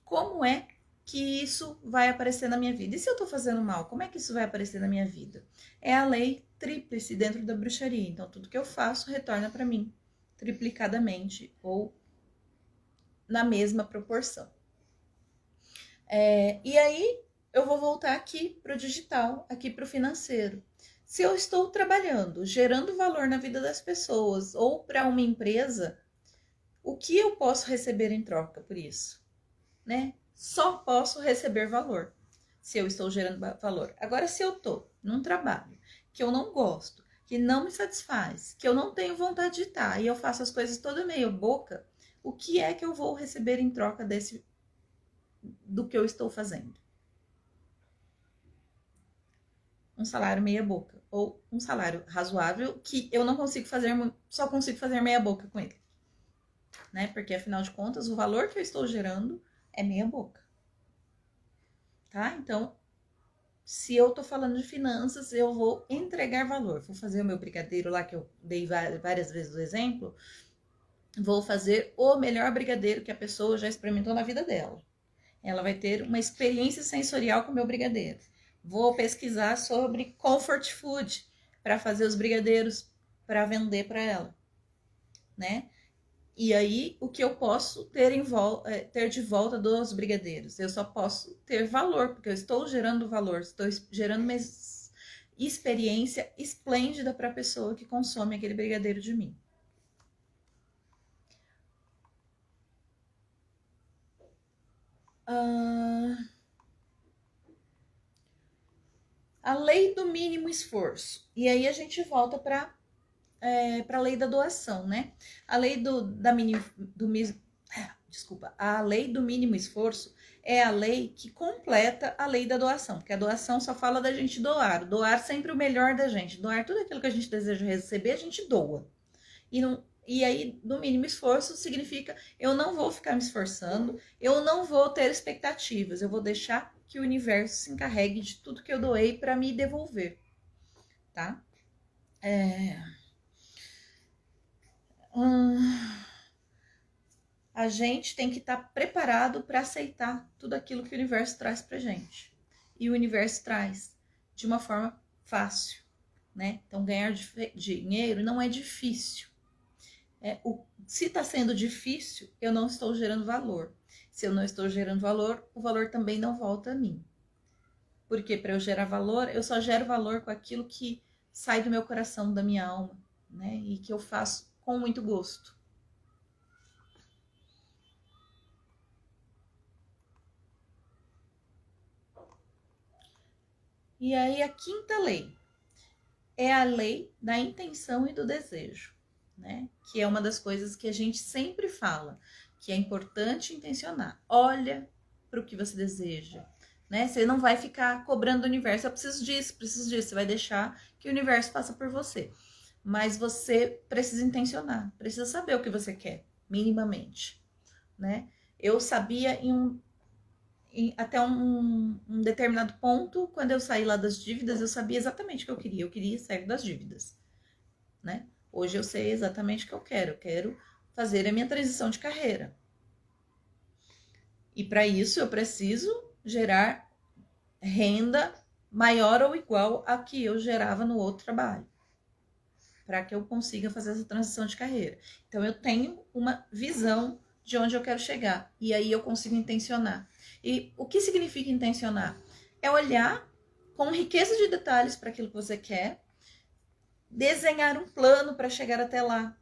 como é que isso vai aparecer na minha vida? E se eu tô fazendo mal, como é que isso vai aparecer na minha vida? É a lei tríplice dentro da bruxaria. Então, tudo que eu faço retorna para mim triplicadamente ou na mesma proporção. E aí, eu vou voltar aqui para o digital, aqui para o financeiro. Se eu estou trabalhando, gerando valor na vida das pessoas ou para uma empresa, o que eu posso receber em troca por isso? Né? Só posso receber valor. se eu estou gerando valor. Agora, se eu estou num trabalho que eu não gosto, que não me satisfaz, que eu não tenho vontade de estar, e eu faço as coisas toda meio boca, o que é que eu vou receber em troca do que eu estou fazendo? Um salário meia boca, ou um salário razoável que eu não consigo fazer, só consigo fazer meia boca com ele, né? Porque afinal de contas, o valor que eu estou gerando é meia boca, tá? Então, se eu tô falando de finanças, eu vou entregar valor. Vou fazer o meu brigadeiro lá, que eu dei várias vezes o exemplo. Vou fazer o melhor brigadeiro que a pessoa já experimentou na vida dela. Ela vai ter uma experiência sensorial com o meu brigadeiro. Vou pesquisar sobre comfort food para fazer os brigadeiros para vender para ela, né? E aí, o que eu posso ter de volta dos brigadeiros? Eu só posso ter valor, porque eu estou gerando valor, estou gerando uma experiência esplêndida para a pessoa que consome aquele brigadeiro de mim. A lei do mínimo esforço. E aí a gente volta para a lei da doação, né? A lei a lei do mínimo esforço é a lei que completa a lei da doação, porque a doação só fala da gente doar sempre o melhor da gente, doar tudo aquilo que a gente deseja receber, a gente doa. E aí, do mínimo esforço significa eu não vou ficar me esforçando, eu não vou ter expectativas, eu vou deixar que o universo se encarregue de tudo que eu doei para me devolver, tá? A gente tem que estar preparado para aceitar tudo aquilo que o universo traz pra gente. E o universo traz de uma forma fácil, né? Então, ganhar dinheiro não é difícil. Se está sendo difícil, eu não estou gerando valor. Se eu não estou gerando valor, o valor também não volta a mim. Porque para eu gerar valor, eu só gero valor com aquilo que sai do meu coração, da minha alma, né? E que eu faço com muito gosto. E aí a quinta lei é a lei da intenção e do desejo, né? Que é uma das coisas que a gente sempre fala, que é importante intencionar. Olha para o que você deseja, né? Você não vai ficar cobrando do universo, eu preciso disso. Você vai deixar que o universo faça por você. Mas você precisa intencionar, precisa saber o que você quer, minimamente, né? Eu sabia até um determinado ponto, quando eu saí lá das dívidas, eu sabia exatamente o que eu queria. Eu queria sair das dívidas, né? Hoje eu sei exatamente o que eu quero. Eu quero fazer a minha transição de carreira. E para isso eu preciso gerar renda maior ou igual a que eu gerava no outro trabalho, para que eu consiga fazer essa transição de carreira. Então eu tenho uma visão de onde eu quero chegar e aí eu consigo intencionar. E o que significa intencionar? É olhar com riqueza de detalhes para aquilo que você quer, desenhar um plano para chegar até lá.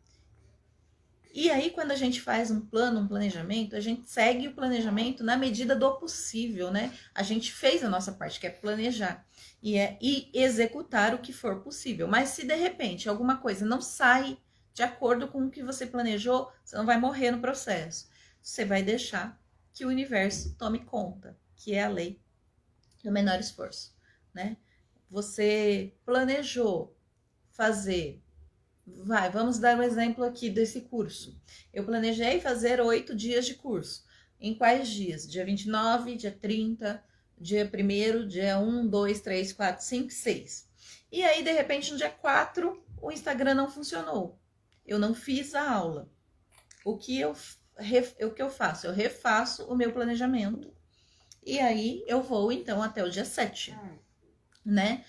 E aí, quando a gente faz um plano, um planejamento, a gente segue o planejamento na medida do possível, né? A gente fez a nossa parte, que é planejar e executar o que for possível. Mas se de repente alguma coisa não sai de acordo com o que você planejou, você não vai morrer no processo. Você vai deixar que o universo tome conta, que é a lei do menor esforço, né? Você planejou fazer vamos dar um exemplo aqui desse curso. Eu planejei fazer 8 dias de curso. Em quais dias? Dia 29, dia 30, dia 1º, dia 1, 2, 3, 4, 5, 6. E aí, de repente, no dia 4, o Instagram não funcionou. Eu não fiz a aula. O que eu faço? Eu refaço o meu planejamento. E aí, eu vou, então, até o dia 7, né?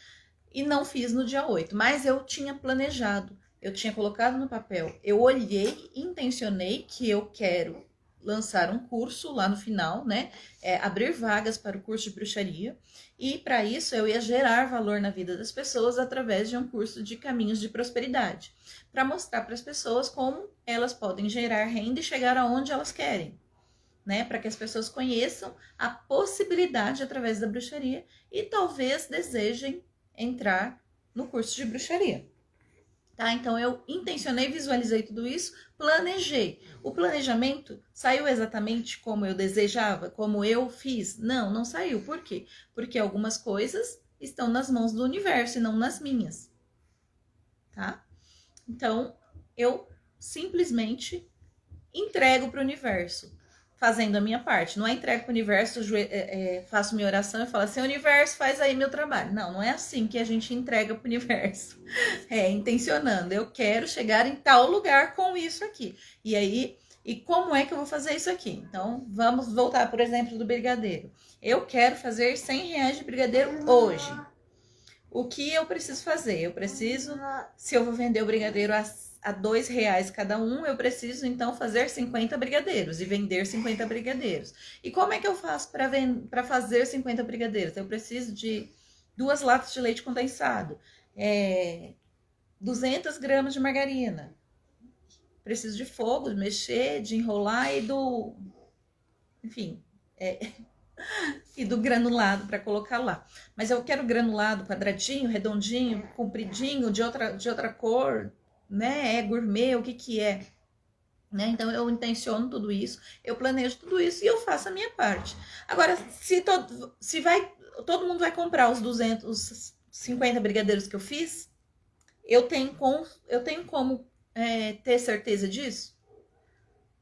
E não fiz no dia 8, mas eu tinha planejado. Eu tinha colocado no papel, eu olhei, intencionei que eu quero lançar um curso lá no final, né? Abrir vagas para o curso de bruxaria. E para isso eu ia gerar valor na vida das pessoas através de um curso de caminhos de prosperidade. Para mostrar para as pessoas como elas podem gerar renda e chegar aonde elas querem, né? Para que as pessoas conheçam a possibilidade através da bruxaria e talvez desejem entrar no curso de bruxaria. Tá? Então eu intencionei, visualizei tudo isso, planejei. O planejamento saiu exatamente como eu desejava, como eu fiz? Não, não saiu. Por quê? Porque algumas coisas estão nas mãos do universo e não nas minhas. Tá? Então eu simplesmente entrego para o universo, fazendo a minha parte. Não é entrego para o universo, faço minha oração e falo assim, universo, faz aí meu trabalho. Não, não é assim que a gente entrega para o universo. É intencionando, eu quero chegar em tal lugar com isso aqui. E aí, e como é que eu vou fazer isso aqui? Então, vamos voltar, por exemplo, do brigadeiro. Eu quero fazer 100 reais de brigadeiro hoje. O que eu preciso fazer? Eu preciso, se eu vou vender o brigadeiro a R$2 cada um, eu preciso então fazer 50 brigadeiros e vender 50 brigadeiros. E como é que eu faço para fazer 50 brigadeiros? Eu preciso de 2 latas de leite condensado, 200 gramas de margarina. Preciso de fogo, de mexer, de enrolar e do... Enfim, e do granulado para colocar lá. Mas eu quero granulado quadradinho, redondinho, compridinho, de outra cor, né? É gourmet, o que é? Né? Então eu intenciono tudo isso, eu planejo tudo isso e eu faço a minha parte. Agora, se todo mundo vai comprar os 50 brigadeiros que eu fiz, eu tenho como ter certeza disso?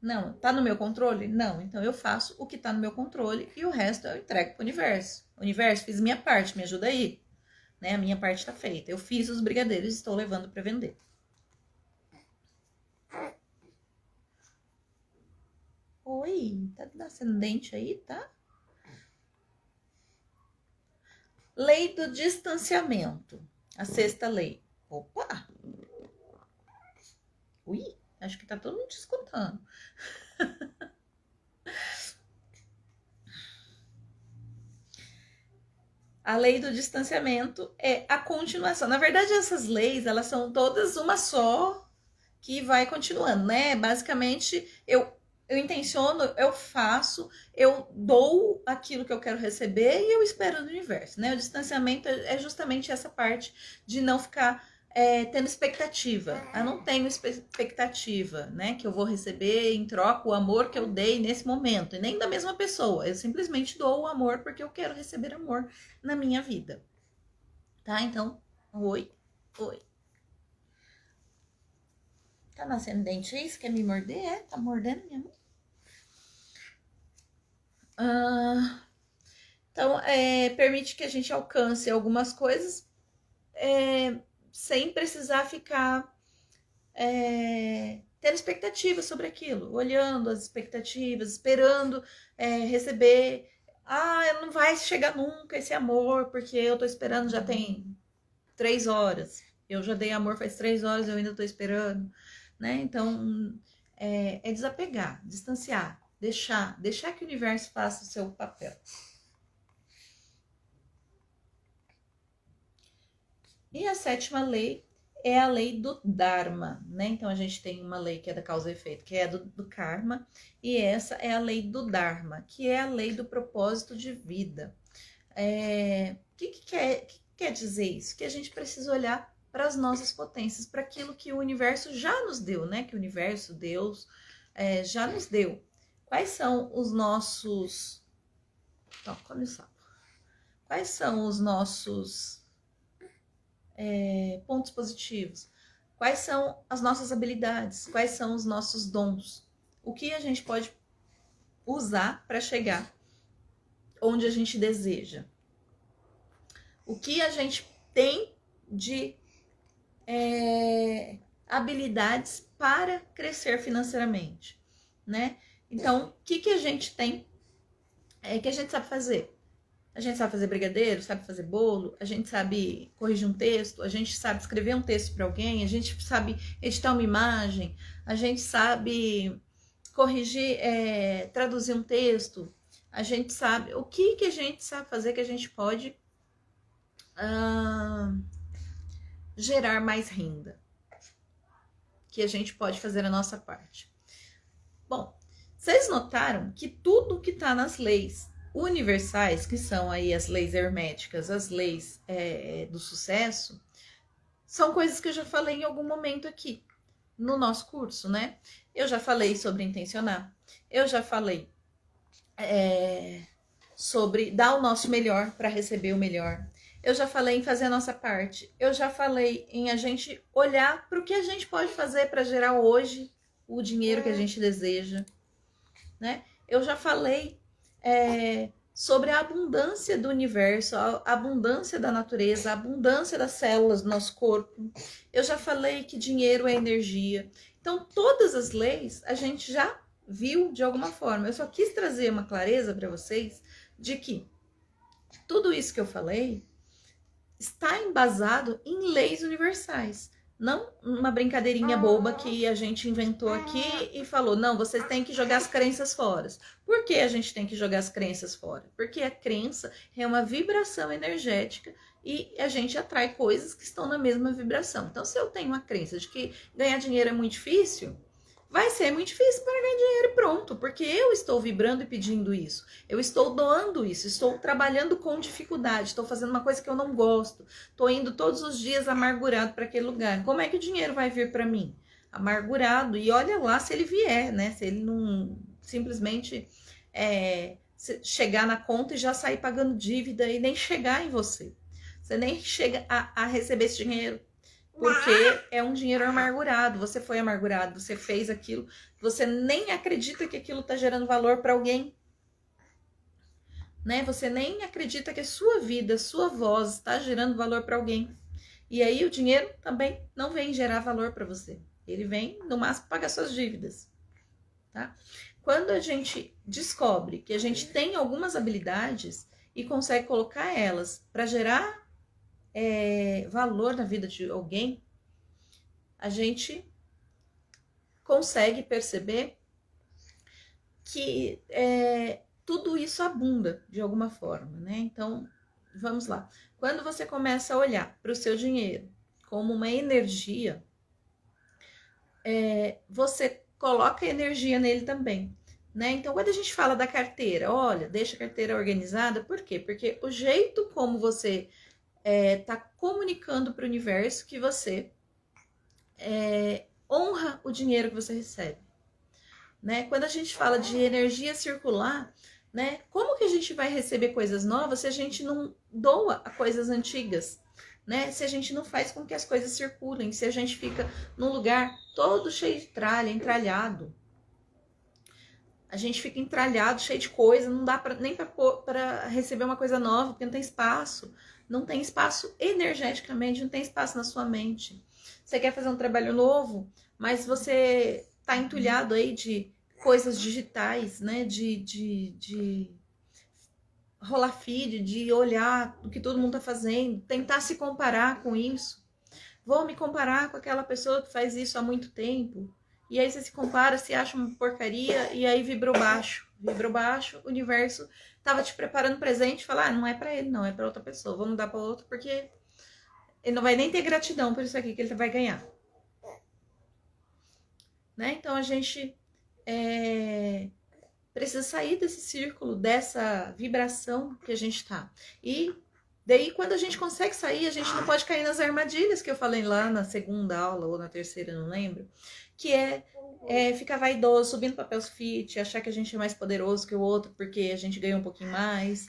Não. Tá no meu controle? Não. Então eu faço o que tá no meu controle e o resto eu entrego pro universo. Universo, fiz minha parte, me ajuda aí. Né? A minha parte tá feita. Eu fiz os brigadeiros e estou levando para vender. Oi, tá nascendo dente aí, tá? Lei do distanciamento. A 6ª lei. Opa! Ui, acho que tá todo mundo te escutando. A lei do distanciamento é a continuação. Na verdade, essas leis, elas são todas uma só que vai continuando, né? Basicamente, eu intenciono, eu faço, eu dou aquilo que eu quero receber e eu espero do universo, né? O distanciamento é justamente essa parte de não ficar tendo expectativa. Eu não tenho expectativa, né? Que eu vou receber em troca o amor que eu dei nesse momento, e nem da mesma pessoa. Eu simplesmente dou o amor porque eu quero receber amor na minha vida. Tá? Então, oi. Tá nascendo dente aí? Você quer me morder? Tá mordendo minha mão? Então, permite que a gente alcance algumas coisas sem precisar ficar tendo expectativa sobre aquilo, olhando as expectativas, esperando receber. Não vai chegar nunca esse amor, porque eu tô esperando já tem 3 horas. Eu já dei amor faz 3 horas, eu ainda tô esperando, né? Então, é desapegar, distanciar, deixar que o universo faça o seu papel. E a 7ª lei é a lei do Dharma, né? Então a gente tem uma lei que é da causa e efeito, que é do karma, e essa é a lei do Dharma, que é a lei do propósito de vida. O que quer dizer isso? Que a gente precisa olhar para as nossas potências, para aquilo que o universo já nos deu, né? Que o universo, Deus, já nos deu. Quais são os nossos... Quais são os nossos pontos positivos? Quais são as nossas habilidades? Quais são os nossos dons? O que a gente pode usar para chegar onde a gente deseja? O que a gente tem de habilidades para crescer financeiramente, né? Então, o que a gente tem que a gente sabe fazer? A gente sabe fazer brigadeiro, sabe fazer bolo, a gente sabe corrigir um texto, a gente sabe escrever um texto para alguém, a gente sabe editar uma imagem, a gente sabe corrigir, traduzir um texto, a gente sabe o que a gente sabe fazer que a gente pode gerar mais renda, que a gente pode fazer a nossa parte. Bom, Vocês notaram que tudo que está nas leis universais, que são aí as leis herméticas, as leis do sucesso, são coisas que eu já falei em algum momento aqui no nosso curso, né? Eu já falei sobre intencionar, eu já falei sobre dar o nosso melhor para receber o melhor. Eu já falei em fazer a nossa parte. Eu já falei em a gente olhar para o que a gente pode fazer para gerar hoje o dinheiro que a gente deseja, né? Eu já falei sobre a abundância do universo, a abundância da natureza, a abundância das células do nosso corpo. Eu já falei que dinheiro é energia. Então, todas as leis a gente já viu de alguma forma. Eu só quis trazer uma clareza para vocês de que tudo isso que eu falei está embasado em leis universais. Não uma brincadeirinha boba que a gente inventou aqui e falou, não, vocês têm que jogar as crenças fora. Por que a gente tem que jogar as crenças fora? Porque a crença é uma vibração energética e a gente atrai coisas que estão na mesma vibração. Então, se eu tenho a crença de que ganhar dinheiro é muito difícil, vai ser muito difícil para ganhar dinheiro e pronto, porque eu estou vibrando e pedindo isso. Eu estou doando isso, estou trabalhando com dificuldade, estou fazendo uma coisa que eu não gosto, estou indo todos os dias amargurado para aquele lugar. Como é que o dinheiro vai vir para mim? Amargurado, e olha lá se ele vier, né? Se ele não simplesmente chegar na conta e já sair pagando dívida e nem chegar em você. Você nem chega a receber esse dinheiro. Porque é um dinheiro amargurado, você foi amargurado, você fez aquilo, você nem acredita que aquilo está gerando valor para alguém, né? Você nem acredita que a sua vida, a sua voz está gerando valor para alguém. E aí o dinheiro também não vem gerar valor para você. Ele vem, no máximo, pagar suas dívidas, tá? Quando a gente descobre que a gente tem algumas habilidades e consegue colocar elas para gerar valor na vida de alguém, a gente consegue perceber que tudo isso abunda de alguma forma, né? Então, vamos lá. Quando você começa a olhar para o seu dinheiro como uma energia, você coloca energia nele também, né? Então, quando a gente fala da carteira, olha, deixa a carteira organizada, por quê? Porque o jeito como você está comunicando para o universo que você honra o dinheiro que você recebe, né? Quando a gente fala de energia circular, né? Como que a gente vai receber coisas novas se a gente não doa a coisas antigas, né? Se a gente não faz com que as coisas circulem, se a gente fica num lugar todo cheio de tralha, entralhado. A gente fica entralhado, cheio de coisa, não dá nem para receber uma coisa nova, porque não tem espaço. Não tem espaço energeticamente, não tem espaço na sua mente. Você quer fazer um trabalho novo, mas você tá entulhado aí de coisas digitais, né? De rolar feed, de olhar o que todo mundo tá fazendo, tentar se comparar com isso. Vou me comparar com aquela pessoa que faz isso há muito tempo. E aí você se compara, se acha uma porcaria e aí vibrou baixo. Vibrou baixo, o universo tava te preparando presente e fala, não é para ele, não, é para outra pessoa. Vamos dar para outro porque ele não vai nem ter gratidão por isso aqui que ele vai ganhar. Né? Então a gente precisa sair desse círculo, dessa vibração que a gente tá. E daí, quando a gente consegue sair, a gente não pode cair nas armadilhas que eu falei lá na segunda aula ou na terceira, não lembro, que ficar vaidoso, subir no papel sulfite, achar que a gente é mais poderoso que o outro porque a gente ganhou um pouquinho mais,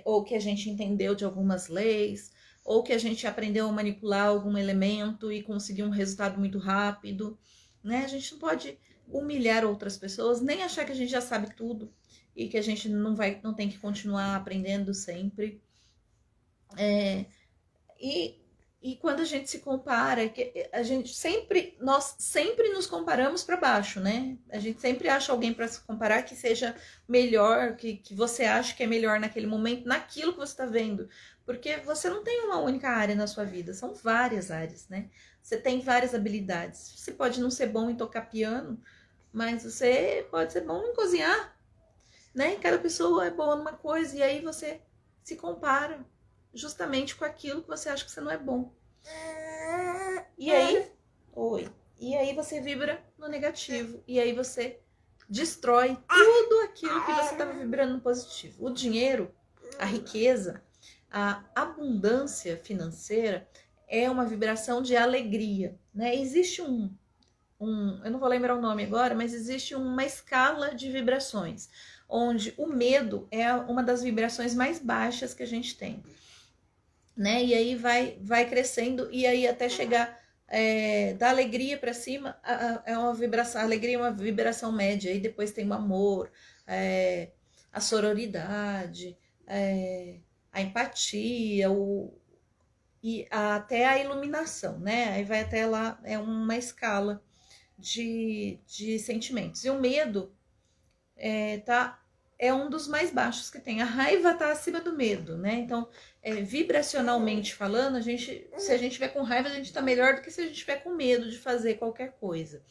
ou que a gente entendeu de algumas leis, ou que a gente aprendeu a manipular algum elemento e conseguiu um resultado muito rápido, né? A gente não pode humilhar outras pessoas, nem achar que a gente já sabe tudo e que a gente não tem que continuar aprendendo sempre. E quando a gente se compara, nós sempre nos comparamos para baixo, né? A gente sempre acha alguém para se comparar que seja melhor, que você acha que é melhor naquele momento, naquilo que você está vendo. Porque você não tem uma única área na sua vida, são várias áreas, né? Você tem várias habilidades. Você pode não ser bom em tocar piano, mas você pode ser bom em cozinhar, né? Cada pessoa é boa numa coisa e aí você se compara justamente com aquilo que você acha que você não é bom. E aí, e aí você vibra no negativo. E aí você destrói tudo aquilo que você estava vibrando no positivo. O dinheiro, a riqueza, a abundância financeira é uma vibração de alegria, né? Existe eu não vou lembrar o nome agora, mas existe uma escala de vibrações, onde o medo é uma das vibrações mais baixas que a gente tem, né? E aí vai crescendo, e aí até chegar da alegria para cima, é uma vibração, a alegria é uma vibração média, e depois tem o amor, a sororidade, a empatia, e até a iluminação, né? Aí vai até lá, é uma escala de sentimentos. E o medo é um dos mais baixos que tem. A raiva tá acima do medo, né? Então, vibracionalmente falando, se a gente tiver com raiva, a gente tá melhor do que se a gente tiver com medo de fazer qualquer coisa.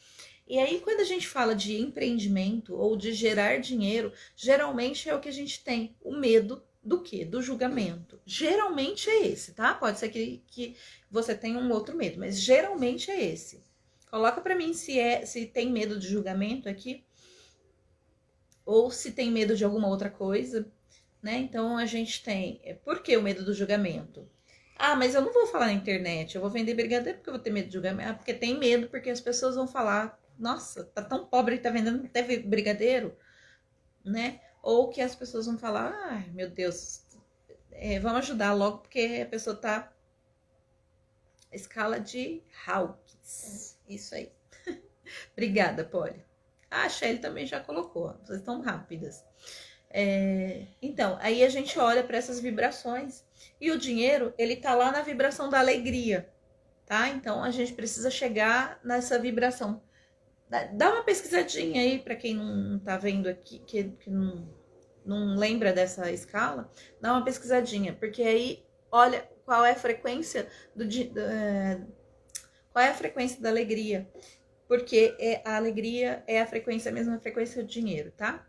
E aí, quando a gente fala de empreendimento ou de gerar dinheiro, geralmente é o que a gente tem, o medo do quê? Do julgamento. Geralmente é esse, tá? Pode ser que você tenha um outro medo, mas geralmente é esse. Coloca pra mim se tem medo de julgamento aqui, ou se tem medo de alguma outra coisa, né? Então a gente tem, por que o medo do julgamento? Ah, mas eu não vou falar na internet, eu vou vender brigadeiro porque eu vou ter medo de julgamento. Ah, porque tem medo, porque as pessoas vão falar, nossa, tá tão pobre que tá vendendo até brigadeiro, né? Ou que as pessoas vão falar, ai, meu Deus, vamos ajudar logo, porque a pessoa tá escala de Hawkins. Isso aí. Obrigada, Polly. A Shelly também já colocou. Vocês estão rápidas. Então, aí a gente olha para essas vibrações. E o dinheiro, ele tá lá na vibração da alegria, tá? Então, a gente precisa chegar nessa vibração. Dá uma pesquisadinha aí para quem não tá vendo aqui, que não lembra dessa escala. Dá uma pesquisadinha, porque aí, olha qual é a frequência qual é a frequência da alegria. Porque a alegria é a mesma frequência do dinheiro, tá?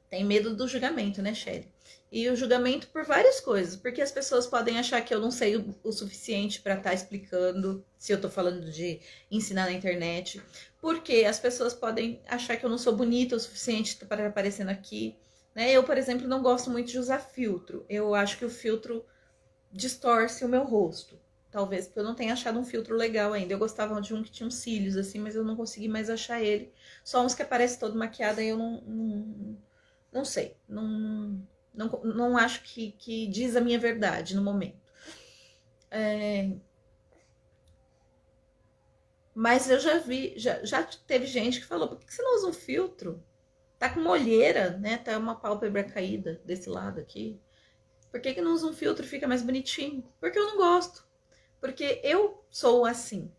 Tem medo do julgamento, né, Shelly? E o julgamento por várias coisas. Porque as pessoas podem achar que eu não sei o suficiente para estar explicando se eu tô falando de ensinar na internet. Porque as pessoas podem achar que eu não sou bonita o suficiente para aparecendo aqui. Né? Eu, por exemplo, não gosto muito de usar filtro. Eu acho que o filtro distorce o meu rosto. Talvez porque eu não tenha achado um filtro legal ainda. Eu gostava de um que tinha uns cílios, assim, mas eu não consegui mais achar ele. Só uns que aparece todo maquiado, aí eu não sei. Não acho que diz a minha verdade no momento. Mas eu já vi, já teve gente que falou, por que você não usa um filtro? Tá com uma olheira, né? Tá uma pálpebra caída desse lado aqui. Por que não usa um filtro e fica mais bonitinho? Porque eu não gosto. Porque eu sou assim.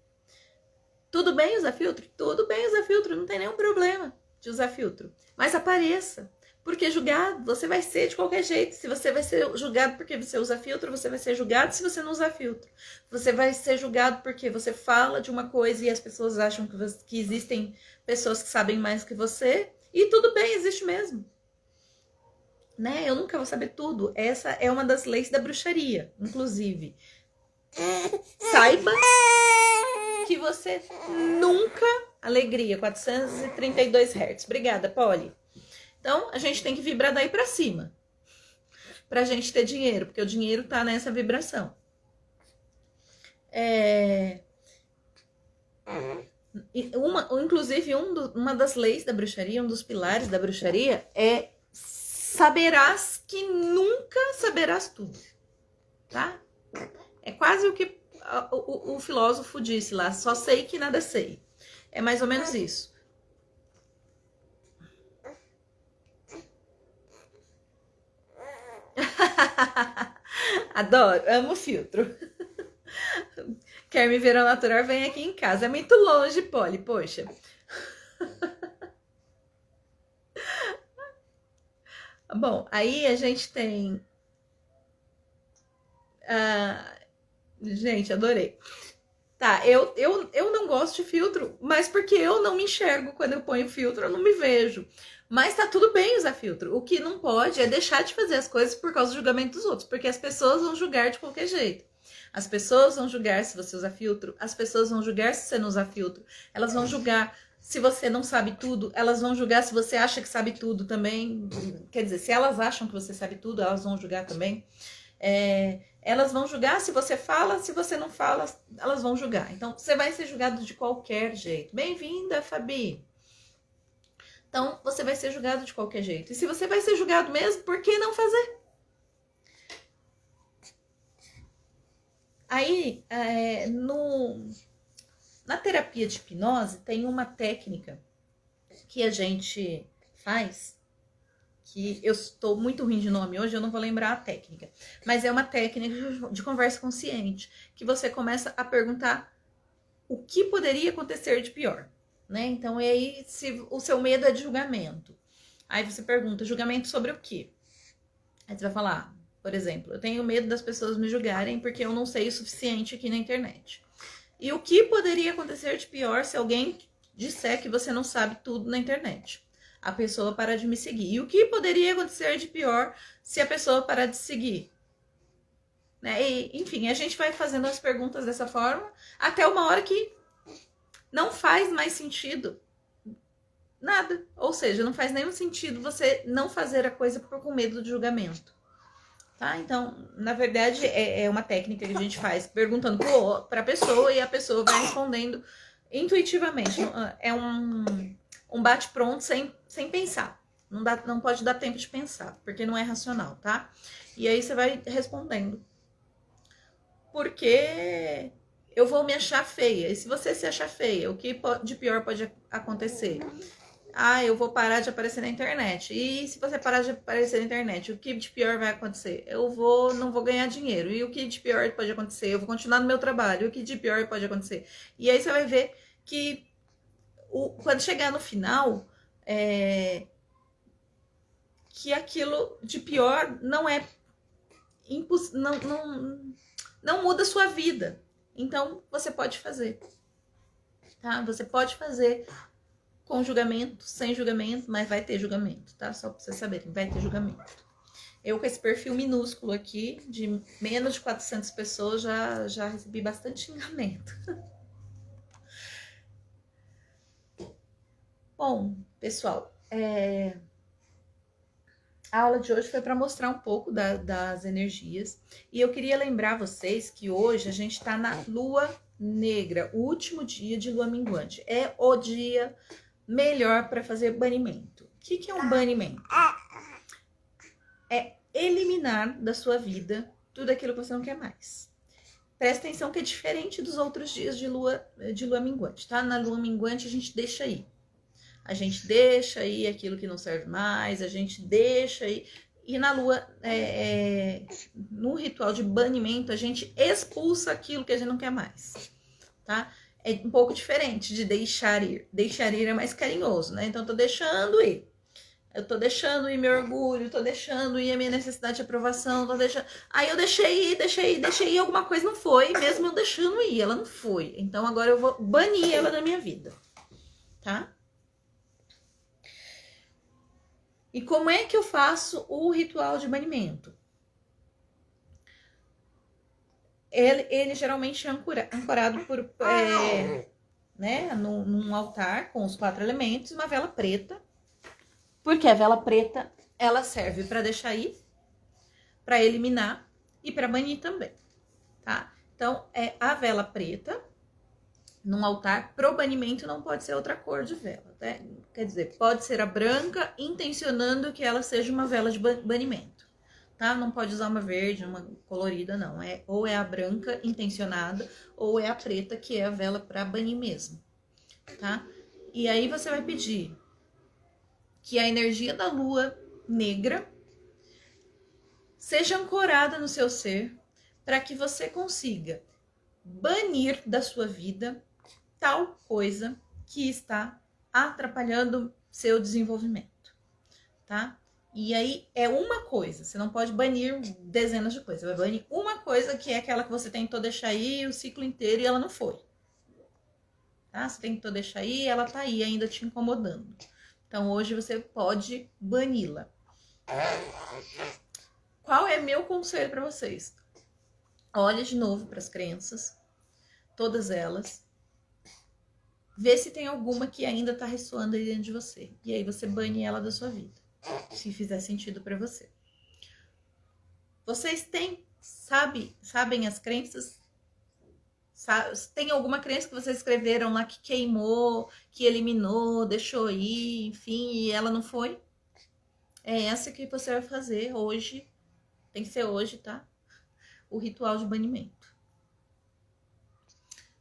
Tudo bem usar filtro? Tudo bem usar filtro, não tem nenhum problema de usar filtro. Mas apareça, porque julgado você vai ser de qualquer jeito. Se você vai ser julgado porque você usa filtro, você vai ser julgado se você não usar filtro. Você vai ser julgado porque você fala de uma coisa e as pessoas acham que existem pessoas que sabem mais que você. E tudo bem, existe mesmo. Né? Eu nunca vou saber tudo. Essa é uma das leis da bruxaria, inclusive. Saiba que você nunca... Alegria, 432 Hz. Obrigada, Polly. Então, a gente tem que vibrar daí pra cima. Pra gente ter dinheiro, porque o dinheiro tá nessa vibração. Inclusive, uma das leis da bruxaria, um dos pilares da bruxaria é saberás que nunca saberás tudo. Tá? É quase o que o filósofo disse lá, só sei que nada sei. É mais ou menos isso. Adoro, amo filtro. Quer me ver ao natural, vem aqui em casa. É muito longe, Polly, poxa. Bom, aí a gente tem... gente, adorei. Tá, eu não gosto de filtro, mas porque eu não me enxergo quando eu ponho filtro, eu não me vejo. Mas tá tudo bem usar filtro. O que não pode é deixar de fazer as coisas por causa do julgamento dos outros, porque as pessoas vão julgar de qualquer jeito. As pessoas vão julgar se você usa filtro, as pessoas vão julgar se você não usa filtro, elas vão julgar se você não sabe tudo, elas vão julgar se você acha que sabe tudo também. Quer dizer, se elas acham que você sabe tudo, elas vão julgar também. Elas vão julgar se você fala, se você não fala, elas vão julgar. Então, você vai ser julgado de qualquer jeito. Bem-vinda, Fabi! Então, você vai ser julgado de qualquer jeito. E se você vai ser julgado mesmo, por que não fazer? Aí, na terapia de hipnose, tem uma técnica que a gente faz, que eu estou muito ruim de nome hoje, eu não vou lembrar a técnica, mas é uma técnica de conversa consciente, que você começa a perguntar o que poderia acontecer de pior, né? Então, aí, se o seu medo é de julgamento, aí você pergunta, julgamento sobre o quê? Aí você vai falar, por exemplo, eu tenho medo das pessoas me julgarem porque eu não sei o suficiente aqui na internet. E o que poderia acontecer de pior se alguém disser que você não sabe tudo na internet? A pessoa parar de me seguir. E o que poderia acontecer de pior se a pessoa parar de seguir? Né? E, enfim, a gente vai fazendo as perguntas dessa forma até uma hora que não faz mais sentido nada. Ou seja, não faz nenhum sentido você não fazer a coisa com medo de julgamento. Tá? Então, na verdade, é uma técnica que a gente faz perguntando para a pessoa e a pessoa vai respondendo intuitivamente. É um bate-pronto sem pensar. Não pode dar tempo de pensar, porque não é racional, tá? E aí você vai respondendo. Porque eu vou me achar feia. E se você se achar feia, o que de pior pode acontecer? Eu vou parar de aparecer na internet. E se você parar de aparecer na internet, o que de pior vai acontecer? Não vou ganhar dinheiro. E o que de pior pode acontecer? Eu vou continuar no meu trabalho. E o que de pior pode acontecer? E aí você vai ver que quando chegar no final, que aquilo de pior não é não muda a sua vida. Então você pode fazer. Tá? Você pode fazer com julgamento, sem julgamento, mas vai ter julgamento, tá? Só pra vocês saberem, vai ter julgamento. Eu com esse perfil minúsculo aqui, de menos de 400 pessoas, já recebi bastante xingamento. Bom, pessoal, a aula de hoje foi para mostrar um pouco das energias. E eu queria lembrar vocês que hoje a gente tá na lua negra, o último dia de lua minguante. É o dia melhor para fazer banimento. O que é um banimento? É eliminar da sua vida tudo aquilo que você não quer mais. Presta atenção que é diferente dos outros dias de lua minguante, tá? Na lua minguante a gente deixa aí. A gente deixa aí aquilo que não serve mais, a gente deixa aí. E na lua, no ritual de banimento, a gente expulsa aquilo que a gente não quer mais, tá? É um pouco diferente de deixar ir. Deixar ir é mais carinhoso, né? Então, eu tô deixando ir. Eu tô deixando ir meu orgulho, tô deixando ir a minha necessidade de aprovação, tô deixando... Aí eu deixei ir, alguma coisa não foi, mesmo eu deixando ir, ela não foi. Então, agora eu vou banir ela da minha vida, tá? E como é que eu faço o ritual de banimento? Ele geralmente é ancorado num altar com os 4 elementos e uma vela preta. Porque a vela preta, ela serve para deixar ir, para eliminar e para banir também, tá? Então, a vela preta num altar pro banimento não pode ser outra cor de vela, né? Quer dizer, pode ser a branca, intencionando que ela seja uma vela de banimento, tá? Não pode usar uma verde, uma colorida, não. Ou é a branca intencionada, ou é a preta, que é a vela para banir mesmo, tá? E aí você vai pedir que a energia da lua negra seja ancorada no seu ser para que você consiga banir da sua vida tal coisa que está atrapalhando seu desenvolvimento, tá? E aí é uma coisa, você não pode banir dezenas de coisas, você vai banir uma coisa que é aquela que você tentou deixar aí o ciclo inteiro e ela não foi, tá? Você tentou deixar aí e ela tá aí ainda te incomodando. Então, hoje você pode bani-la. Qual é meu conselho para vocês? Olhe de novo para as crenças, todas elas. vê se tem alguma que ainda tá ressoando aí dentro de você. E aí você bane ela da sua vida, se fizer sentido para você. Vocês sabem as crenças? Tem alguma crença que vocês escreveram lá que queimou, que eliminou, deixou ir, enfim, e ela não foi? É essa que você vai fazer hoje. Tem que ser hoje, tá? O ritual de banimento.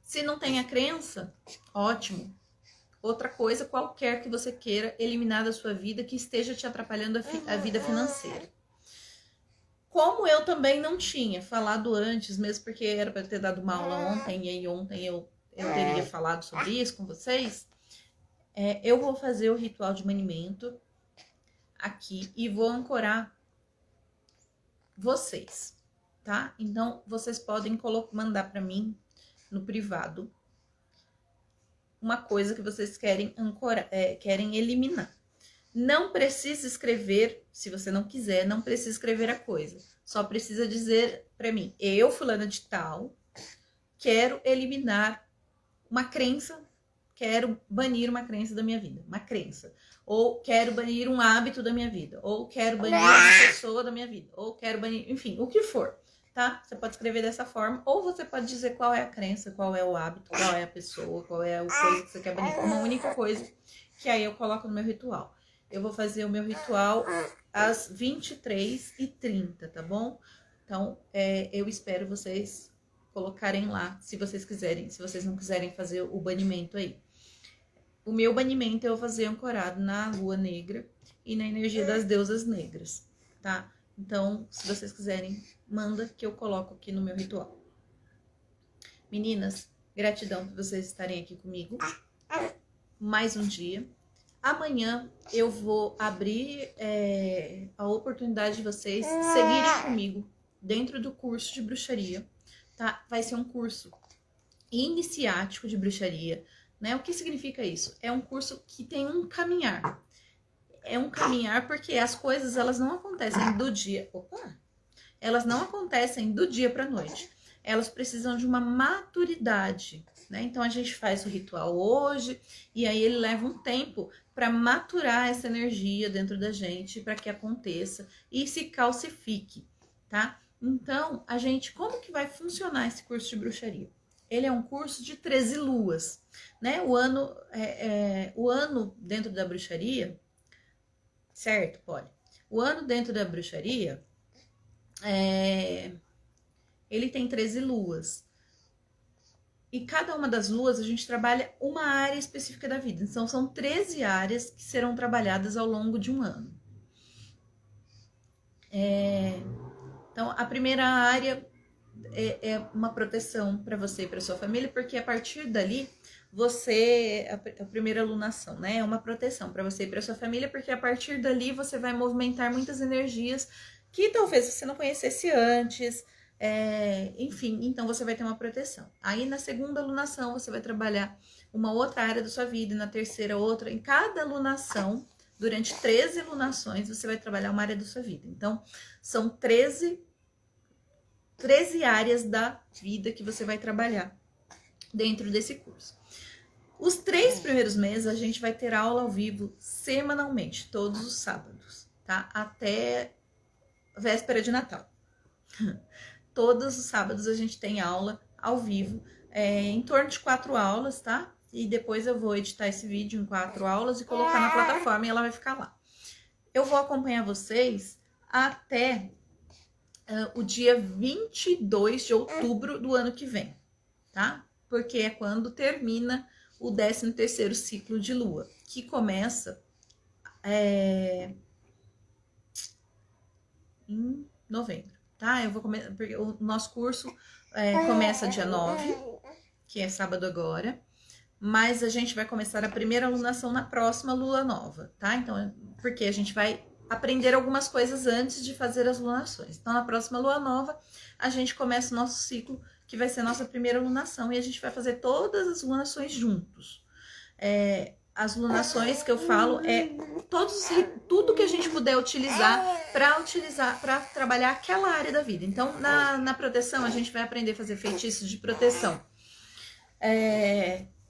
Se não tem a crença, ótimo. Outra coisa qualquer que você queira eliminar da sua vida que esteja te atrapalhando a vida financeira. Como eu também não tinha falado antes, mesmo porque era para ter dado uma aula ontem, e aí ontem eu teria falado sobre isso com vocês, eu vou fazer o ritual de banimento aqui e vou ancorar vocês, tá? Então, vocês podem mandar para mim no privado uma coisa que vocês querem ancorar, querem eliminar. Não precisa escrever, se você não quiser, não precisa escrever a coisa. Só precisa dizer para mim, eu, fulana de tal, quero eliminar uma crença, quero banir uma crença da minha vida, uma crença. Ou quero banir um hábito da minha vida, ou quero banir uma pessoa da minha vida, ou quero banir, enfim, o que for, tá? Você pode escrever dessa forma, ou você pode dizer qual é a crença, qual é o hábito, qual é a pessoa, qual é a coisa que você quer banir. Uma única coisa que aí eu coloco no meu ritual. Eu vou fazer o meu ritual às 23h30, tá bom? Então, eu espero vocês colocarem lá, se vocês quiserem, se vocês não quiserem fazer o banimento aí. O meu banimento eu vou fazer ancorado na lua negra e na energia das deusas negras, tá? Então, se vocês quiserem, manda que eu coloco aqui no meu ritual. Meninas, gratidão por vocês estarem aqui comigo. Mais um dia. Amanhã eu vou abrir a oportunidade de vocês seguirem comigo dentro do curso de bruxaria, tá? Vai ser um curso iniciático de bruxaria, né? O que significa isso? É um curso que tem um caminhar. É um caminhar porque as coisas, elas não acontecem do dia... Opa! Elas não acontecem do dia para a noite. Elas precisam de uma maturidade, né? Então, a gente faz o ritual hoje e aí ele leva um tempo para maturar essa energia dentro da gente, para que aconteça e se calcifique, tá? Então, como que vai funcionar esse curso de bruxaria? Ele é um curso de 13 luas, né? O ano dentro da bruxaria, certo, Polly? O ano dentro da bruxaria, ele tem 13 luas. E cada uma das luas a gente trabalha uma área específica da vida. Então, são 13 áreas que serão trabalhadas ao longo de um ano. Então, a primeira área é uma proteção para você e para sua família, porque a partir dali, a primeira alunação, né? É uma proteção para você e para sua família, porque a partir dali você vai movimentar muitas energias que talvez você não conhecesse antes, enfim, então você vai ter uma proteção. Aí na segunda alunação você vai trabalhar uma outra área da sua vida, e na terceira outra. Em cada alunação, durante 13 alunações, você vai trabalhar uma área da sua vida. Então, são 13 áreas da vida que você vai trabalhar dentro desse curso. Os 3 primeiros meses a gente vai ter aula ao vivo semanalmente, todos os sábados, tá? Até véspera de Natal. Todos os sábados a gente tem aula ao vivo, em torno de 4 aulas, tá? E depois eu vou editar esse vídeo em 4 aulas e colocar na plataforma e ela vai ficar lá. Eu vou acompanhar vocês até o dia 22 de outubro do ano que vem, tá? Porque é quando termina o 13º ciclo de lua, que começa em novembro, tá? Eu vou começar, porque o nosso curso começa dia 9, que é sábado agora, mas a gente vai começar a primeira alunação na próxima lua nova, tá? Então, porque a gente vai aprender algumas coisas antes de fazer as lunações. Então, na próxima lua nova, a gente começa o nosso ciclo, que vai ser a nossa primeira lunação, e a gente vai fazer todas as lunações juntos. As lunações que eu falo tudo que a gente puder utilizar para trabalhar aquela área da vida. Então, na proteção, a gente vai aprender a fazer feitiços de proteção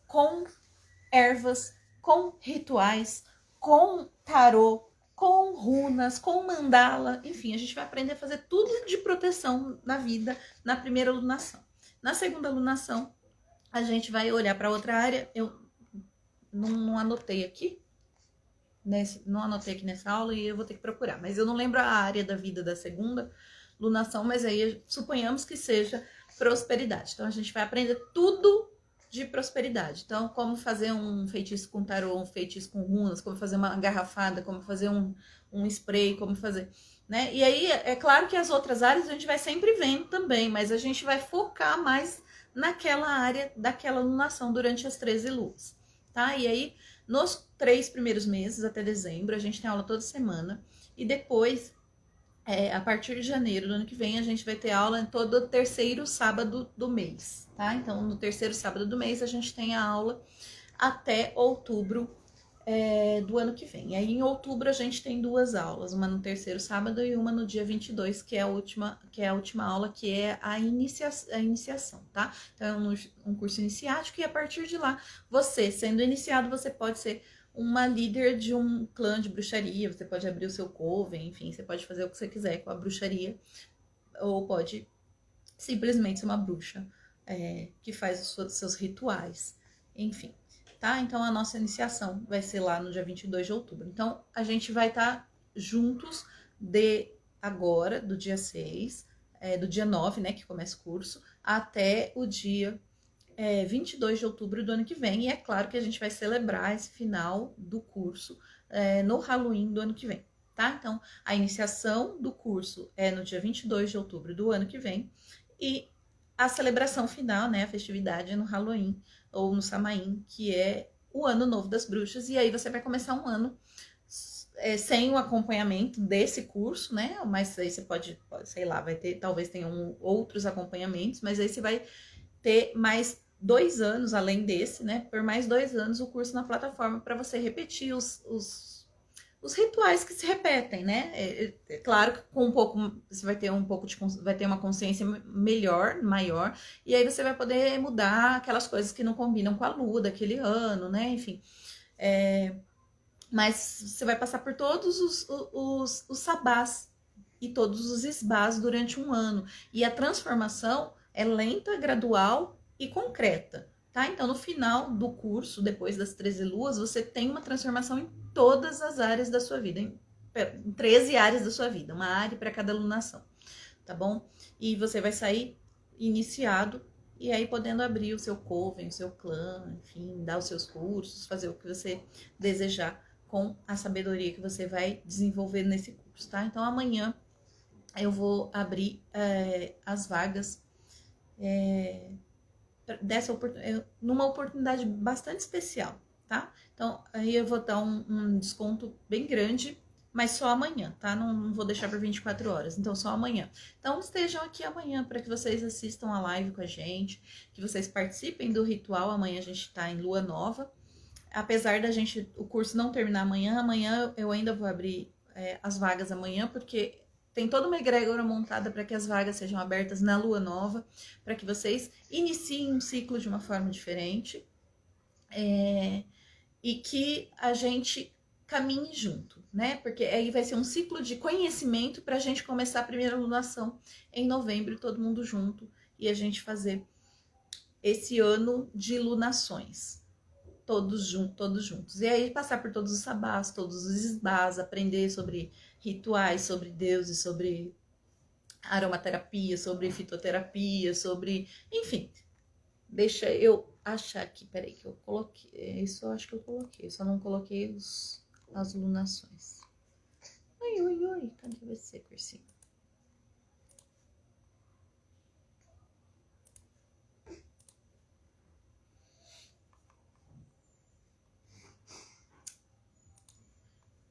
com ervas, com rituais, com tarô, com runas, com mandala, enfim, a gente vai aprender a fazer tudo de proteção na vida na primeira lunação. Na segunda lunação, a gente vai olhar para outra área. Eu não anotei aqui, não anotei aqui nessa aula e eu vou ter que procurar, mas eu não lembro a área da vida da segunda lunação, mas aí suponhamos que seja prosperidade. Então a gente vai aprender tudo de prosperidade. Então, como fazer um feitiço com tarô, um feitiço com runas, como fazer uma garrafada, como fazer um spray, como fazer, né? E aí, é claro que as outras áreas a gente vai sempre vendo também, mas a gente vai focar mais naquela área daquela lunação durante as 13 luas, tá? E aí, nos 3 primeiros meses, até dezembro, a gente tem aula toda semana. E depois, a partir de janeiro do ano que vem, a gente vai ter aula em todo terceiro sábado do mês, tá? Então, no terceiro sábado do mês, a gente tem a aula até outubro do ano que vem. E aí, em outubro, a gente tem 2 aulas, uma no terceiro sábado e uma no dia 22, que é a última aula, que é a iniciação, tá? Então, é um curso iniciático, e a partir de lá, você, sendo iniciado, você pode ser uma líder de um clã de bruxaria, você pode abrir o seu coven, enfim, você pode fazer o que você quiser com a bruxaria, ou pode simplesmente ser uma bruxa que faz os seus rituais, enfim, tá? Então, a nossa iniciação vai ser lá no dia 22 de outubro. Então, a gente vai estar juntos de agora, do dia 6, do dia 9, né, que começa o curso, até o dia 22 de outubro do ano que vem. E é claro que a gente vai celebrar esse final do curso no Halloween do ano que vem, tá? Então, a iniciação do curso é no dia 22 de outubro do ano que vem. E a celebração final, né, a festividade é no Halloween ou no Samhain, que é o ano novo das bruxas. E aí você vai começar um ano sem o acompanhamento desse curso, né? Mas aí você pode, sei lá, vai ter, talvez tenham outros acompanhamentos, mas aí você vai ter mais 2 anos além desse, né? Por mais 2 anos o curso na plataforma para você repetir os rituais que se repetem, né? É claro que com um pouco você vai ter vai ter uma consciência maior, e aí você vai poder mudar aquelas coisas que não combinam com a lua daquele ano, né? Enfim, mas você vai passar por todos os sabás e todos os esbás durante um ano, e a transformação é lenta, gradual e concreta, tá? Então, no final do curso, depois das 13 luas, você tem uma transformação em todas as áreas da sua vida, em 13 áreas da sua vida, uma área para cada alunação, tá bom? E você vai sair iniciado e aí podendo abrir o seu coven, o seu clã, enfim, dar os seus cursos, fazer o que você desejar com a sabedoria que você vai desenvolver nesse curso, tá? Então, amanhã eu vou abrir as vagas numa oportunidade bastante especial, tá? Então, aí eu vou dar um desconto bem grande, mas só amanhã, tá? Não vou deixar por 24 horas, então só amanhã. Então, estejam aqui amanhã para que vocês assistam a live com a gente, que vocês participem do ritual. Amanhã a gente tá em lua nova. Apesar da o curso não terminar amanhã eu ainda vou abrir as vagas amanhã, porque tem toda uma egrégora montada para que as vagas sejam abertas na lua nova, para que vocês iniciem um ciclo de uma forma diferente e que a gente caminhe junto, né? Porque aí vai ser um ciclo de conhecimento para a gente começar a primeira lunação em novembro, todo mundo junto, e a gente fazer esse ano de lunações. Todos juntos. E aí passar por todos os sabás, todos os esbás, aprender sobre rituais, sobre deuses, sobre aromaterapia, sobre fitoterapia, sobre... Enfim, deixa eu achar aqui, peraí, que eu coloquei... Isso eu acho que eu coloquei, só não coloquei as lunações. Oi, cadê você, cursinho?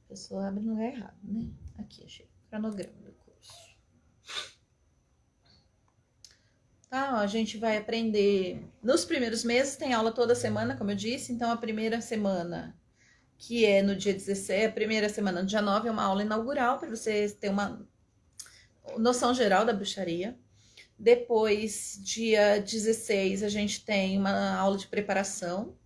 A pessoa abre no lugar errado, né? Aqui, achei. Cronograma do curso. Tá, ó, a gente vai aprender... Nos primeiros meses tem aula toda semana, como eu disse. Então, a primeira semana, que é no dia 16, a primeira semana, no dia 9, é uma aula inaugural, para vocês terem uma noção geral da bruxaria. Depois, dia 16, a gente tem uma aula de preparação,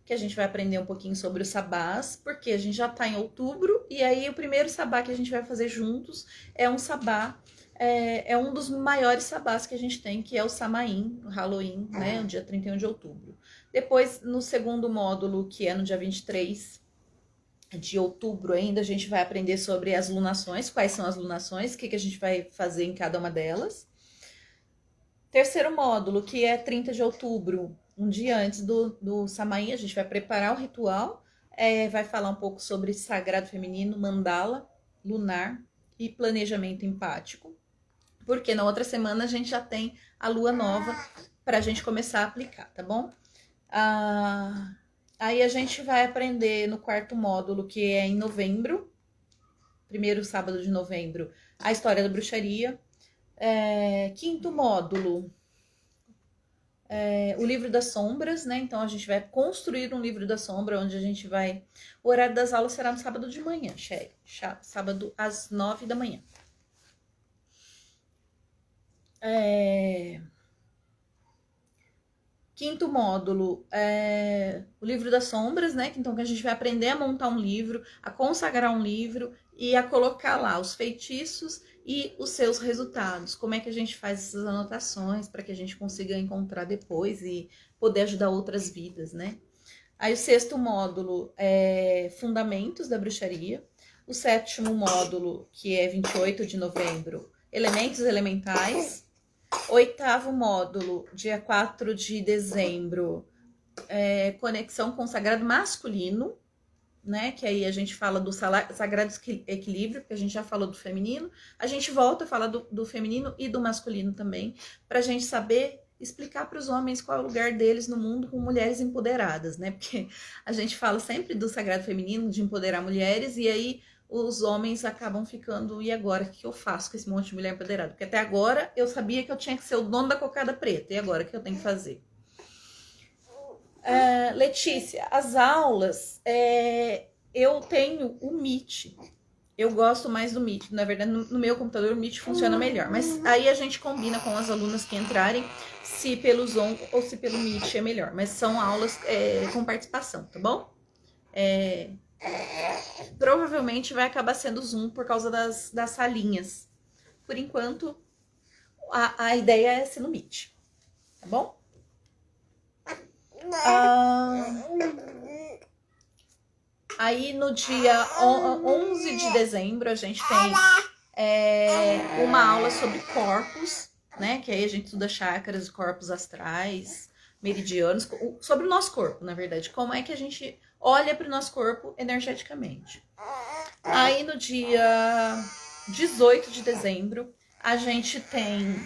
que a gente vai aprender um pouquinho sobre os sabás, porque a gente já tá em outubro, e aí o primeiro sabá que a gente vai fazer juntos é um sabá, é um dos maiores sabás que a gente tem, que é o Samaim, o Halloween, né, o dia 31 de outubro. Depois, no segundo módulo, que é no dia 23 de outubro ainda, a gente vai aprender sobre as lunações, quais são as lunações, o que a gente vai fazer em cada uma delas. Terceiro módulo, que é 30 de outubro, um dia antes do Samaim, a gente vai preparar o ritual, vai falar um pouco sobre sagrado feminino, mandala, lunar e planejamento empático, porque na outra semana a gente já tem a lua nova para a gente começar a aplicar, tá bom? Aí a gente vai aprender no quarto módulo, que é em novembro, primeiro sábado de novembro, a história da bruxaria. Quinto módulo, o livro das sombras, né? Então a gente vai construir um livro da sombra, onde a gente vai... O horário das aulas será no sábado de manhã, Shelly. Sábado às 9 da manhã. Quinto módulo, o livro das sombras, né? Então que a gente vai aprender a montar um livro, a consagrar um livro e a colocar lá os feitiços e os seus resultados. Como é que a gente faz essas anotações para que a gente consiga encontrar depois e poder ajudar outras vidas, né? Aí o sexto módulo é Fundamentos da Bruxaria. O sétimo módulo, que é 28 de novembro, Elementos Elementais. Oitavo módulo, dia 4 de dezembro, Conexão com o Sagrado Masculino, né? Que aí a gente fala do Sagrado Equilíbrio, porque a gente já falou do feminino. A gente volta a falar do feminino e do masculino também, para a gente saber explicar para os homens qual é o lugar deles no mundo com mulheres empoderadas, né? Porque a gente fala sempre do Sagrado Feminino, de empoderar mulheres, e aí os homens acabam ficando, e agora, o que eu faço com esse monte de mulher empoderada? Porque até agora eu sabia que eu tinha que ser o dono da cocada preta, e agora o que eu tenho que fazer? Letícia, as aulas, eu tenho o Meet, eu gosto mais do Meet, na verdade no meu computador o Meet funciona melhor, mas aí a gente combina com as alunas que entrarem, se pelo Zoom ou se pelo Meet é melhor, mas são aulas com participação, tá bom? Provavelmente vai acabar sendo Zoom por causa das salinhas. Por enquanto, a ideia é ser no Meet, tá bom? Aí no dia 11 de dezembro a gente tem uma aula sobre corpos, né? Que aí a gente estuda chakras, corpos astrais, meridianos, sobre o nosso corpo, na verdade. Como é que a gente olha para o nosso corpo energeticamente. Aí no dia 18 de dezembro a gente tem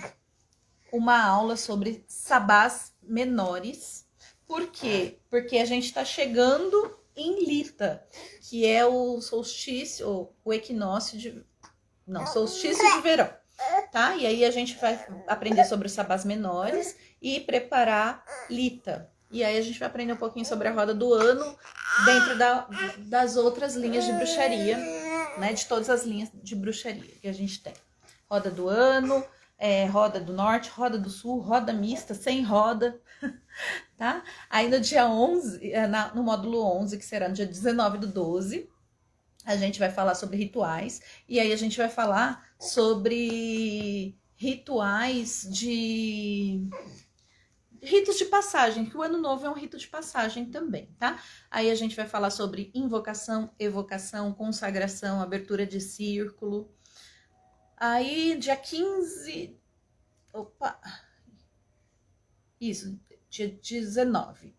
uma aula sobre sabás menores. Por quê? Porque a gente está chegando em Lita, que é o solstício, o equinócio de... Não, solstício de verão, tá? E aí a gente vai aprender sobre os sabás menores e preparar Lita. E aí a gente vai aprender um pouquinho sobre a roda do ano dentro das outras linhas de bruxaria, né? De todas as linhas de bruxaria que a gente tem. Roda do ano, roda do norte, roda do sul, roda mista, sem roda, tá? Aí no dia 11, no módulo 11, que será no dia 19/12, a gente vai falar sobre rituais. E aí a gente vai falar sobre rituais ritos de passagem, que o ano novo é um rito de passagem também, tá? Aí a gente vai falar sobre invocação, evocação, consagração, abertura de círculo. Aí, dia 15... Opa! Isso, dia 19,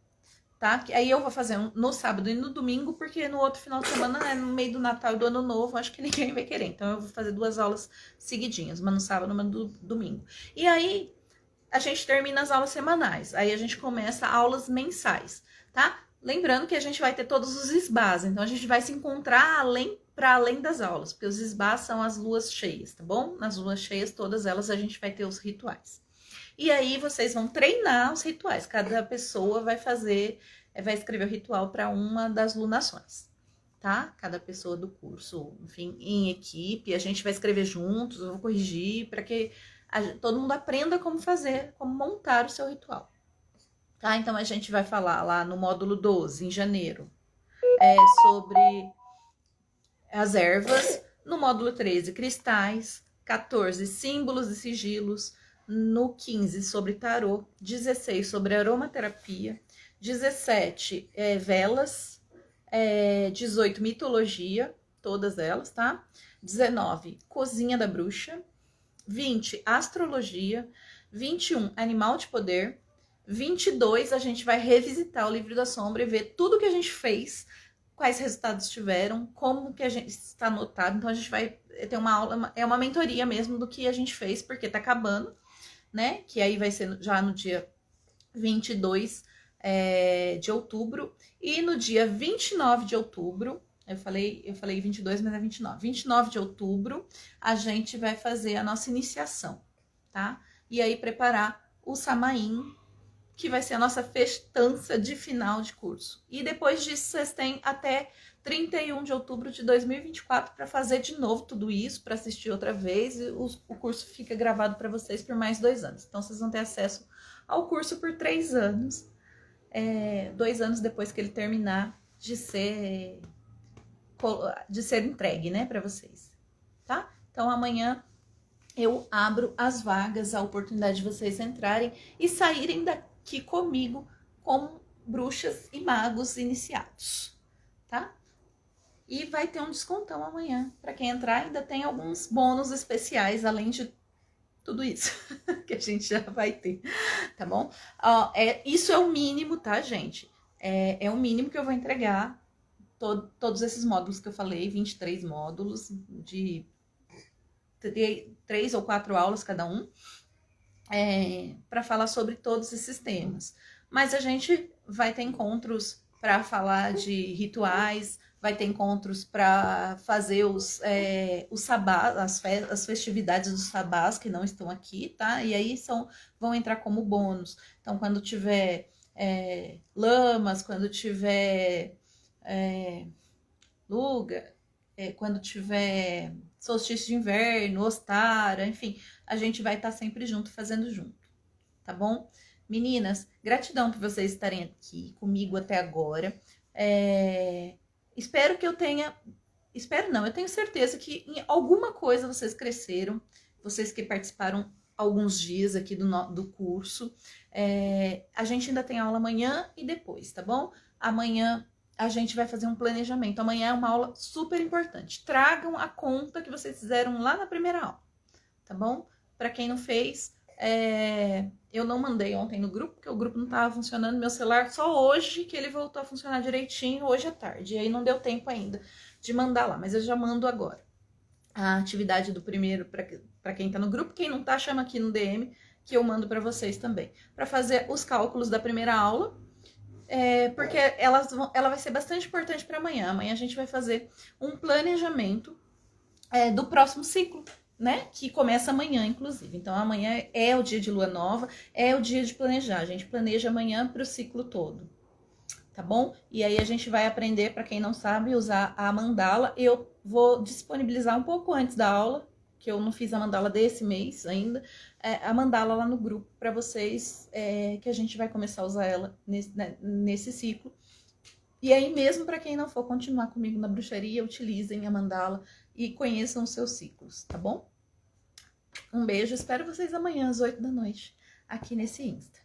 tá? Aí eu vou fazer no sábado e no domingo, porque no outro final de semana, né, no meio do Natal e do Ano Novo, acho que ninguém vai querer. Então eu vou fazer 2 aulas seguidinhas, uma no sábado e uma no domingo. E aí a gente termina as aulas semanais. Aí a gente começa aulas mensais, tá? Lembrando que a gente vai ter todos os esbás, então a gente vai se encontrar para além das aulas, porque os esbás são as luas cheias, tá bom? Nas luas cheias, todas elas, a gente vai ter os rituais. E aí vocês vão treinar os rituais. Cada pessoa vai escrever o ritual para uma das lunações, tá? Cada pessoa do curso, enfim, em equipe, a gente vai escrever juntos, eu vou corrigir para que todo mundo aprenda como fazer, como montar o seu ritual. tá? Então a gente vai falar lá no módulo 12, em janeiro, sobre as ervas, no módulo 13, cristais, 14, símbolos e sigilos, no 15, sobre tarô, 16, sobre aromaterapia, 17, velas, 18, mitologia, todas elas, tá? 19, cozinha da bruxa, 20, astrologia, 21, animal de poder, 22, a gente vai revisitar o livro da sombra e ver tudo que a gente fez, quais resultados tiveram, como que a gente está anotado. Então a gente vai ter uma aula, é uma mentoria mesmo do que a gente fez, porque tá acabando, né? Que aí vai ser já no dia 22 de outubro. E no dia 29 de outubro, eu falei 22, mas é 29. 29 de outubro, a gente vai fazer a nossa iniciação, tá? E aí preparar o Samaim, que vai ser a nossa festança de final de curso. E depois disso, vocês têm até 31 de outubro de 2024 para fazer de novo tudo isso, para assistir outra vez. E o curso fica gravado para vocês por mais 2 anos. Então, vocês vão ter acesso ao curso por 3 anos, 2 anos depois que ele terminar de ser entregue, né, para vocês, tá? Então, amanhã eu abro as vagas, a oportunidade de vocês entrarem e saírem daqui comigo como bruxas e magos iniciados, tá? E vai ter um descontão amanhã. Para quem entrar, ainda tem alguns bônus especiais, além de tudo isso que a gente já vai ter, tá bom? Isso é o mínimo, tá, gente? É o mínimo que eu vou entregar, todos esses módulos que eu falei, 23 módulos de 3 ou 4 aulas cada um, para falar sobre todos esses temas. Mas a gente vai ter encontros para falar de rituais, vai ter encontros para fazer os sabás, as festividades dos sabás que não estão aqui, tá? E aí vão entrar como bônus. Então, quando tiver lamas, quando tiver luga, quando tiver solstício de inverno, ostara, enfim, a gente vai estar sempre junto, fazendo junto, tá bom? Meninas, gratidão por vocês estarem aqui comigo até agora. Espero que eu tenha... Espero não, eu tenho certeza que em alguma coisa vocês cresceram, vocês que participaram alguns dias aqui do curso. A gente ainda tem aula amanhã e depois, tá bom? Amanhã a gente vai fazer um planejamento. Amanhã é uma aula super importante. Tragam a conta que vocês fizeram lá na primeira aula, tá bom? Para quem não fez, eu não mandei ontem no grupo, porque o grupo não estava funcionando. Meu celular, só hoje que ele voltou a funcionar direitinho, hoje à tarde. E aí não deu tempo ainda de mandar lá, mas eu já mando agora. A atividade do primeiro para quem tá no grupo. Quem não tá, chama aqui no DM, que eu mando para vocês também. Para fazer os cálculos da primeira aula, porque ela vai ser bastante importante para amanhã. Amanhã a gente vai fazer um planejamento do próximo ciclo, né? Que começa amanhã, inclusive. Então, amanhã é o dia de lua nova, é o dia de planejar. A gente planeja amanhã para o ciclo todo, tá bom? E aí a gente vai aprender, para quem não sabe, usar a mandala. Eu vou disponibilizar um pouco antes da aula, que eu não fiz a mandala desse mês ainda, a mandala lá no grupo para vocês, que a gente vai começar a usar ela nesse ciclo. E aí, mesmo para quem não for continuar comigo na bruxaria, utilizem a mandala e conheçam os seus ciclos, tá bom? Um beijo, espero vocês amanhã às 8 da noite, aqui nesse Insta.